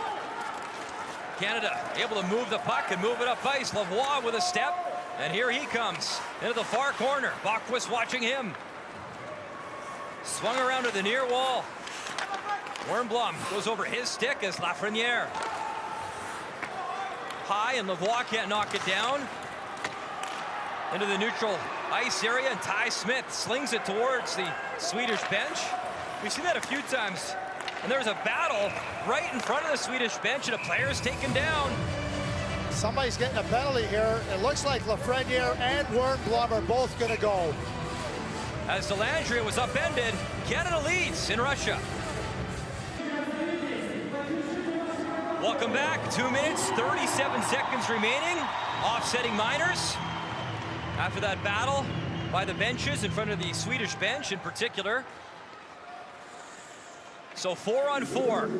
Canada able to move the puck and move it up ice. Lavoie with a step. And here he comes into the far corner. Bachquist watching him. Swung around to the near wall. Wernbloom goes over his stick as Lafreniere. High, and Lavoie can't knock it down. Into the neutral ice area, and Ty Smith slings it towards the Swedish bench. We've seen that a few times. And there's a battle right in front of the Swedish bench, and a player's taken down. Somebody's getting a penalty here. It looks like Lafreniere and Wernbloom are both going to go. As Dellandrea was upended, Canada leads in Russia. Welcome back. 2 minutes, 37 seconds remaining. Offsetting minors. After that battle by the benches in front of the Swedish bench in particular. So 4-on-4.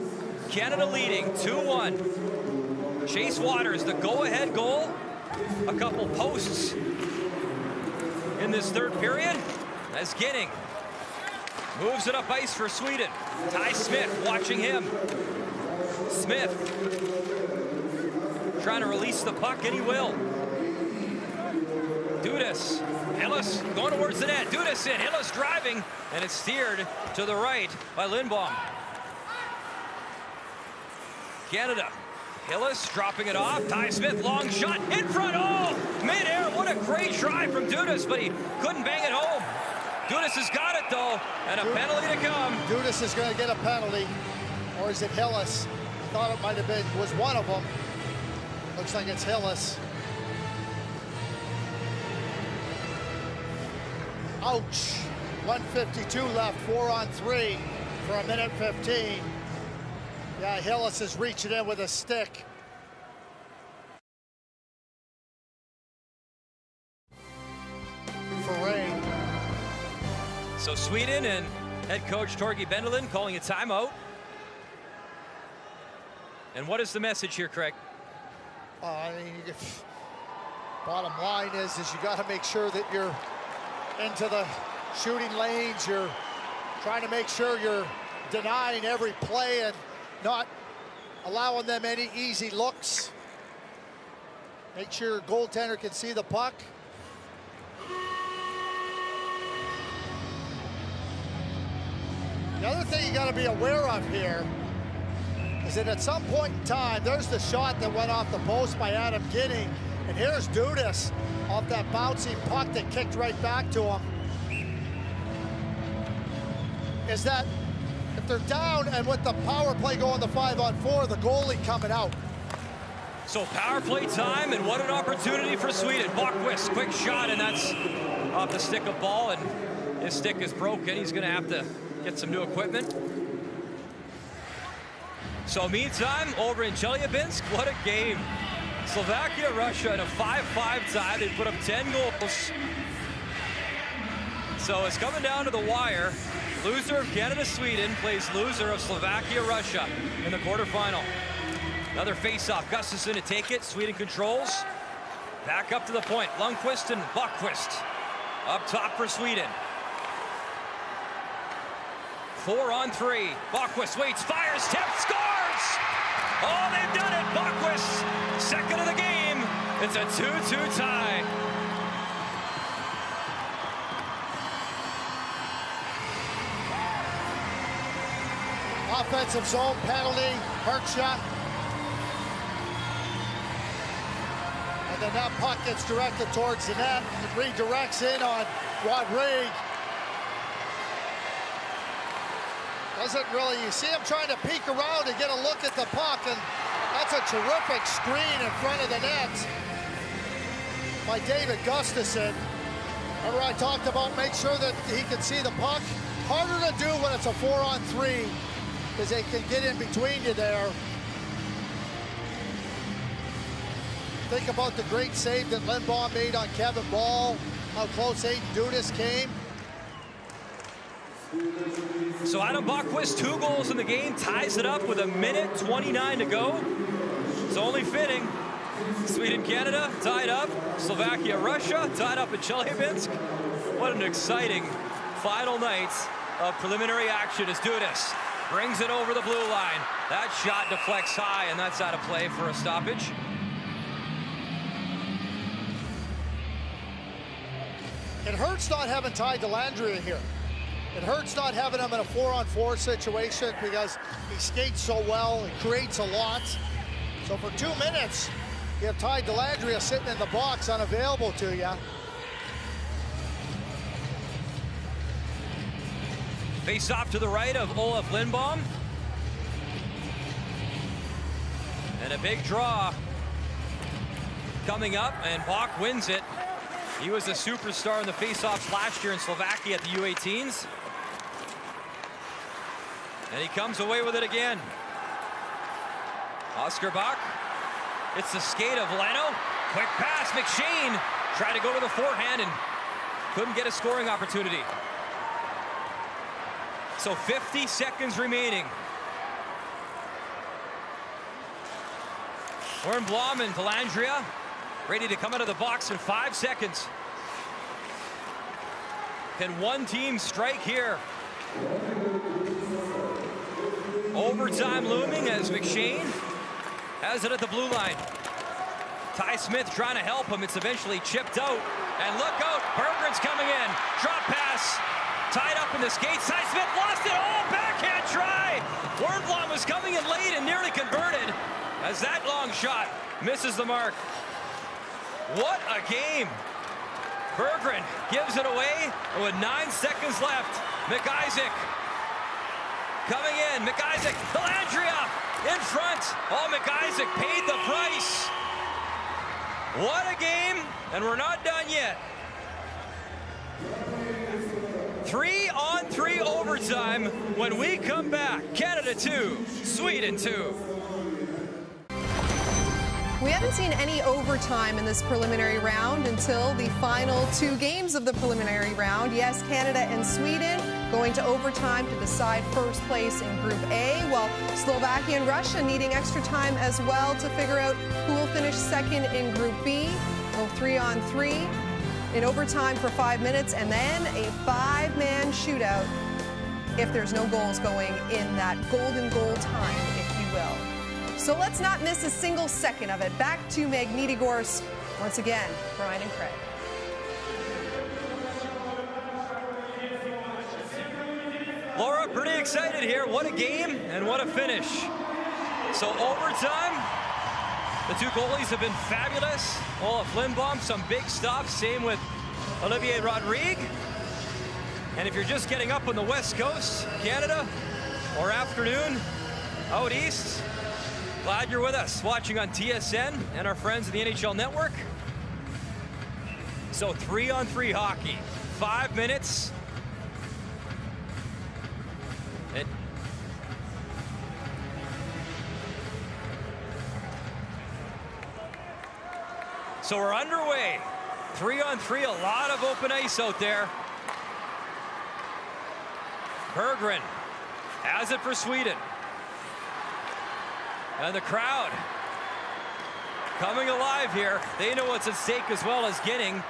Canada leading 2-1. Chase Waters, the go-ahead goal. A couple posts in this third period. As Ginning moves it up ice for Sweden. Ty Smith watching him. Smith trying to release the puck, and he will. Dudas, Hillis going towards the net. Dudas in, Hillis driving, and it's steered to the right by Lindblom. Canada, Hillis dropping it off. Ty Smith, long shot in front. Oh, midair. What a great try from Dudas, but he couldn't bang it home. Dudas has got it though, and a penalty to come. Dudas is going to get a penalty, or is it Hillis? I thought it might have been, was one of them. Looks like it's Hillis. Ouch. 1:52 left, 4-on-3 for 1:15. Yeah, Hillis is reaching in with a stick. For rain. So Sweden and head coach Torgi Bendelin calling a timeout. And what is the message here, Craig? I mean, bottom line is you got to make sure that you're into the shooting lanes. You're trying to make sure you're denying every play and not allowing them any easy looks. Make sure your goaltender can see the puck. The other thing you got to be aware of here is that at some point in time, there's the shot that went off the post by Adam Ginning, and here's Dudas off that bouncing puck that kicked right back to him. Is that if they're down and with the power play going the 5-on-4, the goalie coming out. So power play time, and what an opportunity for Sweden. Bachquist, quick shot, and that's off the stick of Ball, and his stick is broken. He's going to have to get some new equipment. So meantime, over in Chelyabinsk, what a game. Slovakia, Russia in a 5-5 tie. They put up 10 goals. So it's coming down to the wire. Loser of Canada-Sweden plays loser of Slovakia-Russia in the quarterfinal. Another face-off. Gustafsson to take it. Sweden controls. Back up to the point. Lundqvist and Bachquist up top for Sweden. 4-on-3. Bachquist waits, fires, tips, scores! Oh, they've done it! Bachquist, second of the game. It's a 2-2 tie. Offensive zone penalty, hurt shot. And then that puck gets directed towards the net. It redirects in on Rodrigue. Doesn't really, you see him trying to peek around to get a look at the puck, and that's a terrific screen in front of the net by David Gustafson. Remember I talked about make sure that he can see the puck? Harder to do when it's a 4-on-3 because they can get in between you there. Think about the great save that Lindbaum made on Kevin Ball, how close Aiden Dudas came. So Adam Bockwist, 2 goals in the game, ties it up with 1:29 to go. It's only fitting. Sweden, Canada, tied up. Slovakia, Russia, tied up in Chelyabinsk. What an exciting final night of preliminary action as Dudas brings it over the blue line. That shot deflects high, and that's out of play for a stoppage. It hurts not having Ty Dellandrea here. It hurts not having him in a 4-on-4 situation because he skates so well, he creates a lot. So for 2 minutes, you have Ty Dellandrea sitting in the box unavailable to you. Face off to the right of Olaf Lindbaum. And a big draw coming up, and Bach wins it. He was a superstar in the face-offs last year in Slovakia at the U18s. And he comes away with it again. Oscar Bach. It's the skate of Leno. Quick pass, McShane tried to go to the forehand and couldn't get a scoring opportunity. So 50 seconds remaining. Wernbloom and Dellandrea ready to come out of the box in 5 seconds. Can one team strike here? Overtime looming as McShane has it at the blue line. Ty Smith trying to help him. It's eventually chipped out. And look out, Berggren's coming in. Drop pass, tied up in the skates. Ty Smith lost it. Oh, backhand try. Wernbloom was coming in late and nearly converted as that long shot misses the mark. What a game. Berggren gives it away with 9 seconds left. McIsaac coming in. McIsaac, Dellandrea in front. Oh, McIsaac paid the price. What a game, and we're not done yet. 3-on-3 overtime when we come back. Canada 2, Sweden 2. We haven't seen any overtime in this preliminary round until the final 2 games of the preliminary round. Yes, Canada and Sweden going to overtime to decide first place in Group A, while Slovakia and Russia needing extra time as well to figure out who will finish second in Group B. Go 3-on-3 in overtime for 5 minutes, and then a 5-man shootout if there's no goals going in that golden goal time, if you will. So let's not miss a single second of it. Back to Magnitogorsk once again, Brian and Craig. Laura, pretty excited here. What a game and what a finish. So overtime, the 2 goalies have been fabulous. Olaf Lindbaum, some big stops. Same with Olivier Rodrigue. And if you're just getting up on the West Coast, Canada, or afternoon out east, glad you're with us, watching on TSN and our friends in the NHL Network. So 3-on-3 hockey, 5 minutes. So we're underway. 3-on-3, a lot of open ice out there. Berggren has it for Sweden. And the crowd coming alive here. They know what's at stake as well as Ginning.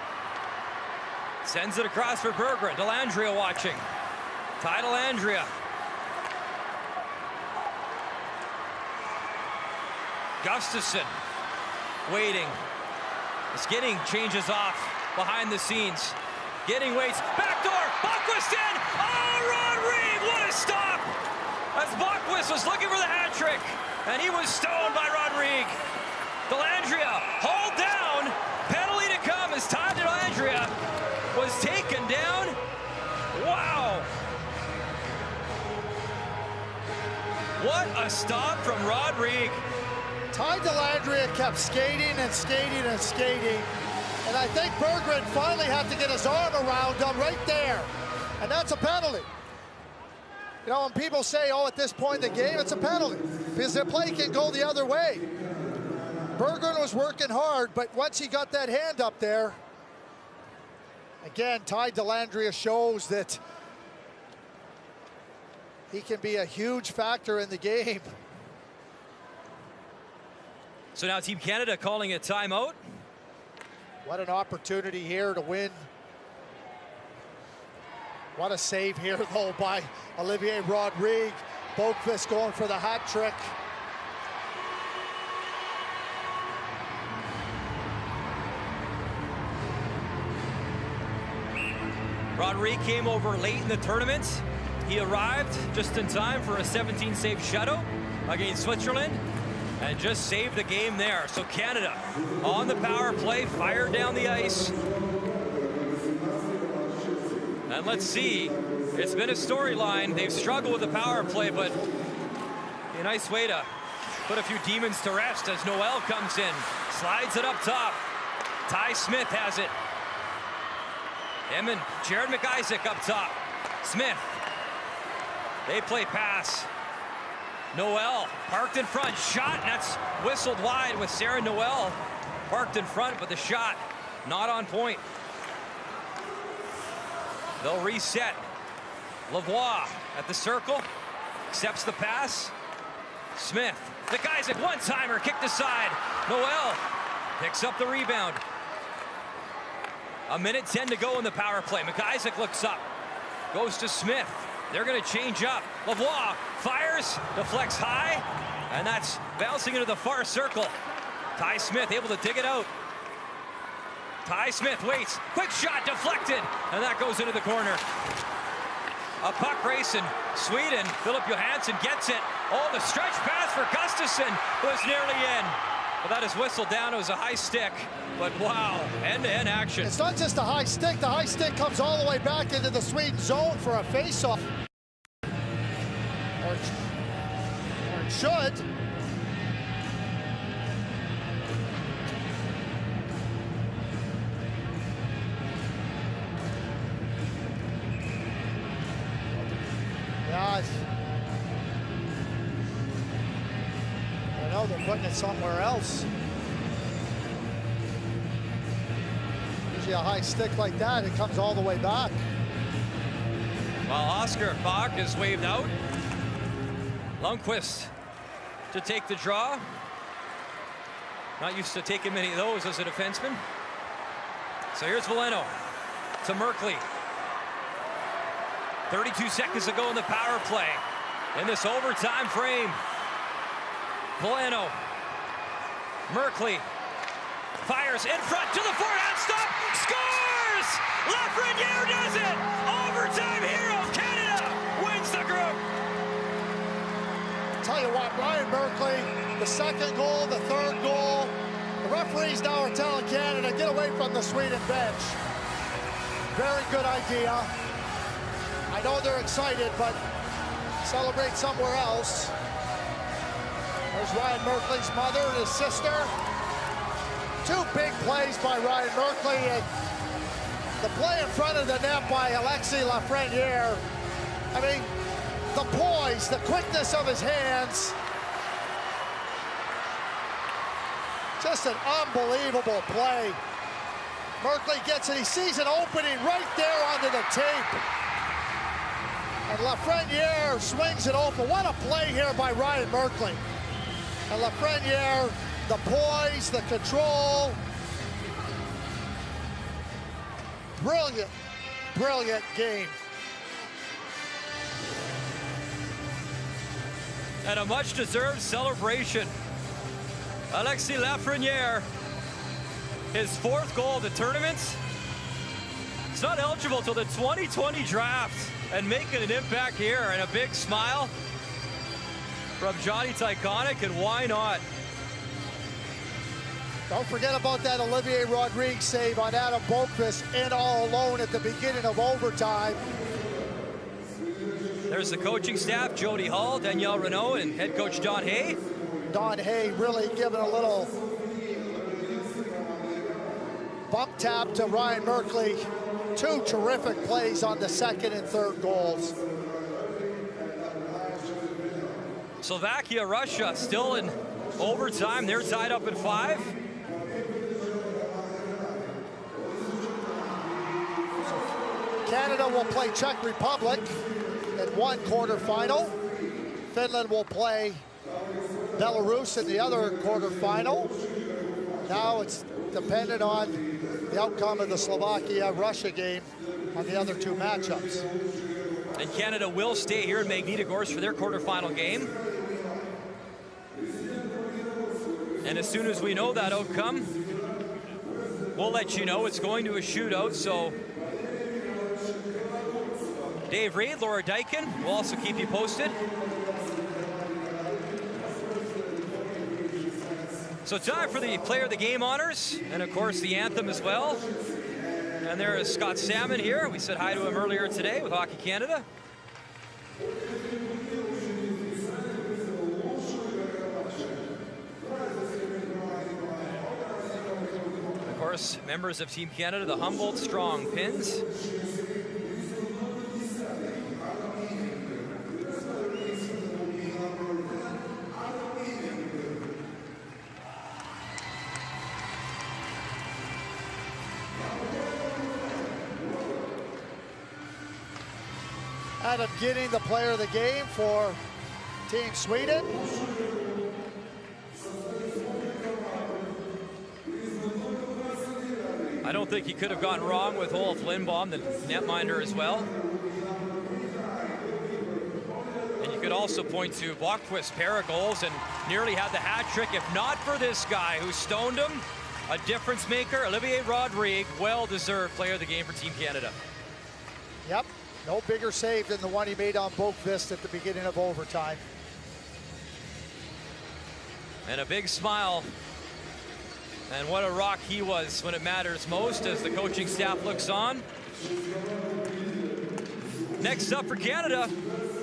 Sends it across for Berggren. Dellandrea watching. Ty Dellandrea. Gustafson waiting. As Ginning changes off behind the scenes. Ginning waits. Backdoor. Bockwist in. Oh, Rodrigue. What a stop. As Bockwist was looking for the hat trick. And he was stoned by Rodrigue. Dellandrea hauled down. What a stop from Rodrigue. Ty Dellandrea kept skating and skating and skating. And I think Berggren finally had to get his arm around him right there. And that's a penalty. You know, when people say, oh, at this point in the game, it's a penalty, because the play can go the other way. Berggren was working hard, but once he got that hand up there, again, Ty Dellandrea shows that he can be a huge factor in the game. So now Team Canada calling a timeout. What an opportunity here to win. What a save here, though, by Olivier Rodrigue. Boqvist going for the hat trick. Rodrigue came over late in the tournament. He arrived just in time for a 17-save shutout against Switzerland and just saved the game there. So Canada on the power play, fired down the ice. And let's see, it's been a storyline. They've struggled with the power play, but a nice way to put a few demons to rest as Noel comes in, slides it up top. Ty Smith has it. Him and Jared McIsaac up top. Smith. They play pass. Noel parked in front, shot, and that's whistled wide with Sarah Noel parked in front, but the shot not on point. They'll reset. Lavoie at the circle, accepts the pass. Smith, McIsaac, one-timer, kicked aside. Noel picks up the rebound. 1:10 to go in the power play. McIsaac looks up, goes to Smith. They're going to change up. Lavoie fires, deflects high, and that's bouncing into the far circle. Ty Smith able to dig it out. Ty Smith waits, quick shot deflected, and that goes into the corner. A puck race in Sweden. Philip Johansson gets it. Oh, the stretch pass for Gustafsson was nearly in. But that is whistled down. It was a high stick, but wow, end-to-end action. It's not just a high stick. The high stick comes all the way back into the Sweden zone for a face-off. Or it should. Yeah, I know they're putting it somewhere else. Usually a high stick like that, it comes all the way back. While Oscar Bach is waved out. Lundqvist to take the draw. Not used to taking many of those as a defenseman. So here's Veleno to Merkley. 32 seconds to go in the power play in this overtime frame. Veleno. Merkley fires in front to the forehand stop. Scores! Lafreniere does it! Overtime hero, Canada wins the group. Tell you what, Ryan Merkley, the second goal, the third goal. The referees now are telling Canada, get away from the Sweden bench. Very good idea. I know they're excited, but celebrate somewhere else. There's Ryan Merkley's mother and his sister. Two big plays by Ryan Merkley, and the play in front of the net by Alexis Lafreniere. I mean, the poise, the quickness of his hands. Just an unbelievable play. Merkley gets it, he sees an opening right there onto the tape. And Lafreniere swings it open. What a play here by Ryan Merkley. And Lafreniere, the poise, the control. Brilliant, brilliant game. And a much-deserved celebration. Alexis Lafreniere, his fourth goal of the tournament. He's not eligible till the 2020 draft, and making an impact here, and a big smile from Johnny Tyconic, and why not? Don't forget about that Olivier Rodrigue save on Adam Boqvist in all alone at the beginning of overtime. There's the coaching staff, Jody Hall, Danielle Renault, and head coach Don Hay. Don Hay really giving a little bump tap to Ryan Merkley. 2 terrific plays on the second and third goals. Slovakia, Russia still in overtime. They're tied up at 5. Canada will play Czech Republic in one quarterfinal. Finland will play Belarus in the other quarterfinal. Now it's dependent on the outcome of the Slovakia-Russia game on the other 2 matchups. And Canada will stay here in Magnitogorsk for their quarterfinal game. And as soon as we know that outcome, we'll let you know. It's going to a shootout, so Dave Reed, Laura Dykin will also keep you posted. So time for the player of the game honors, and of course the anthem as well. And there is Scott Salmon here. We said hi to him earlier today with Hockey Canada. Of course, members of Team Canada, the Humboldt Strong Pins. Adam Ginning, the player of the game for Team Sweden. I don't think he could have gone wrong with Ulf Lindblom, the netminder as well. And you could also point to Blockquist's pair of goals and nearly had the hat trick if not for this guy who stoned him. A difference maker, Olivier Rodrigue, well-deserved player of the game for Team Canada. Yep, no bigger save than the one he made on Blockquist at the beginning of overtime. And a big smile. And what a rock he was when it matters most as the coaching staff looks on. Next up for Canada,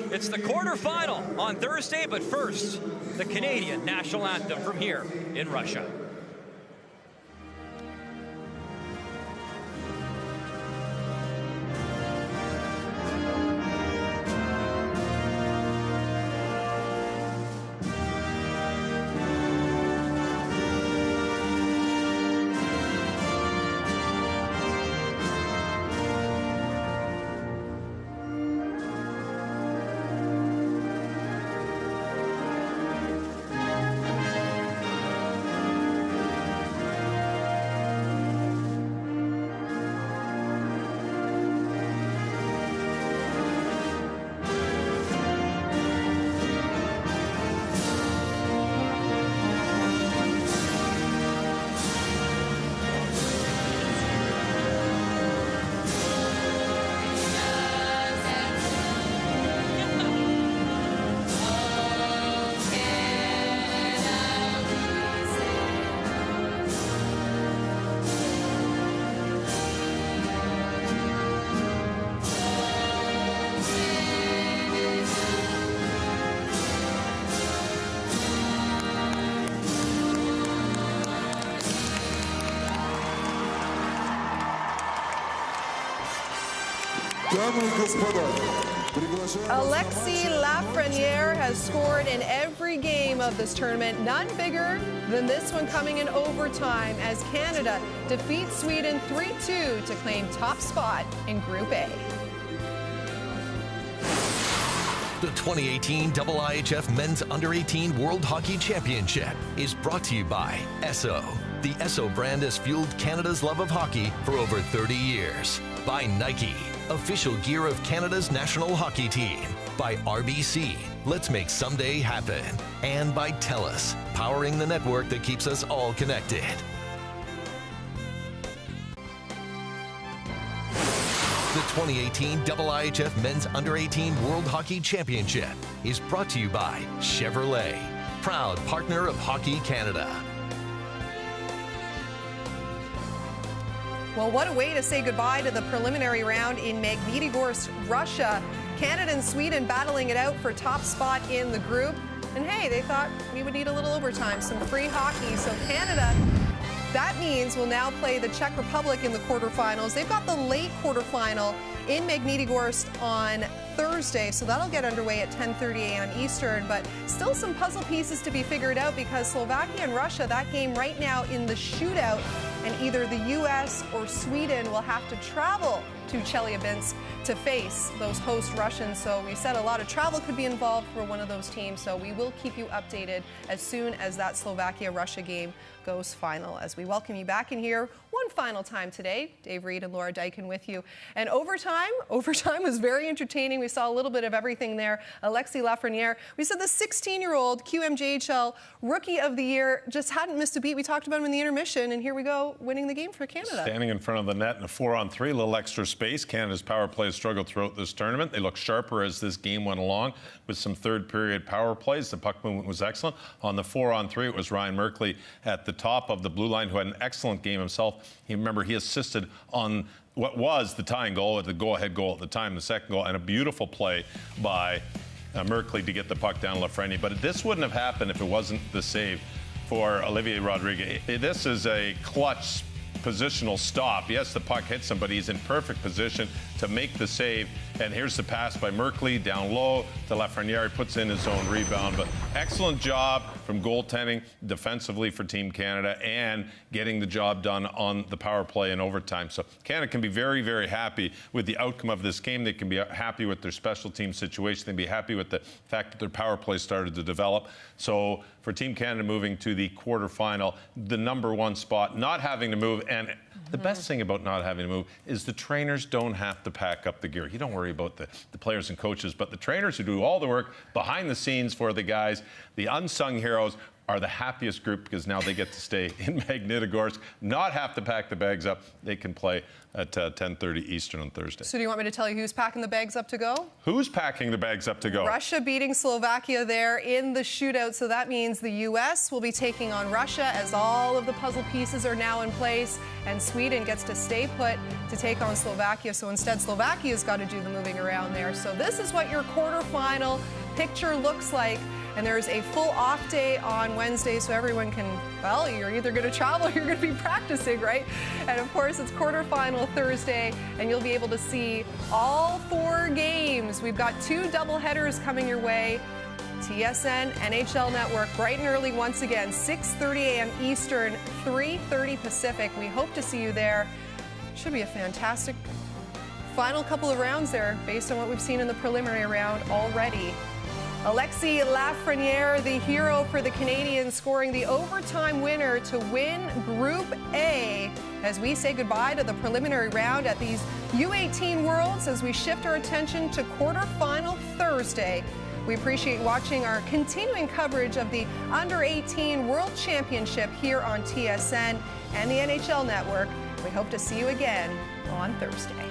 it's the quarterfinal on Thursday, but first, the Canadian national anthem from here in Russia. Alexis Lafreniere has scored in every game of this tournament, none bigger than this one coming in overtime as Canada defeats Sweden 3-2 to claim top spot in Group A. The 2018 IIHF Men's Under-18 World Hockey Championship is brought to you by Esso. The Esso brand has fueled Canada's love of hockey for over 30 years. By Nike, official gear of Canada's national hockey team. By RBC, let's make someday happen. And by TELUS, powering the network that keeps us all connected. The 2018 IIHF Men's Under-18 World Hockey Championship is brought to you by Chevrolet, proud partner of Hockey Canada. Well, what a way to say goodbye to the preliminary round in Magnitogorsk, Russia. Canada and Sweden battling it out for top spot in the group. And hey, they thought we would need a little overtime, some free hockey. So Canada, that means, will now play the Czech Republic in the quarterfinals. They've got the late quarterfinal in Magnitogorsk on Thursday, so that'll get underway at 10:30 a.m. Eastern, but still some puzzle pieces to be figured out because Slovakia and Russia, that game right now in the shootout, and either the U.S. or Sweden will have to travel to Chelyabinsk to face those host Russians. So we said a lot of travel could be involved for one of those teams, so we will keep you updated as soon as that Slovakia-Russia game goes final. As we welcome you back in here one final time today, Dave Reed and Laura Dykin with you. And overtime was very entertaining. We saw a little bit of everything there. Alexis Lafreniere, we said the 16-year-old QMJHL Rookie of the Year just hadn't missed a beat. We talked about him in the intermission, and here we go, winning the game for Canada. Standing in front of the net in a 4-on-3, a little extra space. Canada's power play has struggled throughout this tournament. They looked sharper as this game went along with some third-period power plays. The puck movement was excellent. On the 4-on-3, it was Ryan Merkley at the top of the blue line, who had an excellent game himself. Remember, he assisted on what was the tying goal, the go-ahead goal at the time, the second goal, and a beautiful play by Merkley to get the puck down Lafreniere. But this wouldn't have happened if it wasn't the save for Olivier Rodriguez. This is a clutch positional stop. Yes, the puck hits him, but he's in perfect position to make the save. And here's the pass by Merkley down low to Lafreniere. He puts in his own rebound. But excellent job from goaltending defensively for Team Canada and getting the job done on the power play in overtime. So Canada can be very, very happy with the outcome of this game. They can be happy with their special team situation. They can be happy with the fact that their power play started to develop. So for Team Canada moving to the quarterfinal, the #1 spot, not having to move. And the best thing about not having to move is the trainers don't have to pack up the gear. You don't worry about the players and coaches, but the trainers who do all the work behind the scenes for the guys, the unsung heroes, are the happiest group because now they get to stay in Magnitogorsk, not have to pack the bags up. They can play at 10:30 Eastern on Thursday. So do you want me to tell you who's packing the bags up to go? Who's packing the bags up to go? Russia beating Slovakia there in the shootout. So that means the U.S. will be taking on Russia as all of the puzzle pieces are now in place. And Sweden gets to stay put to take on Slovakia. So instead, Slovakia's got to do the moving around there. So this is what your quarterfinal picture looks like. And there's a full off day on Wednesday, so everyone can, well, you're either going to travel or you're going to be practicing, right? And of course, it's quarterfinal Thursday, and you'll be able to see all 4 games. We've got 2 doubleheaders coming your way. TSN, NHL Network, bright and early once again, 6:30 a.m. Eastern, 3:30 Pacific. We hope to see you there. Should be a fantastic final couple of rounds there, based on what we've seen in the preliminary round already. Alexis Lafreniere, the hero for the Canadians, scoring the overtime winner to win Group A as we say goodbye to the preliminary round at these U18 Worlds as we shift our attention to quarterfinal Thursday. We appreciate watching our continuing coverage of the Under-18 World Championship here on TSN and the NHL Network. We hope to see you again on Thursday.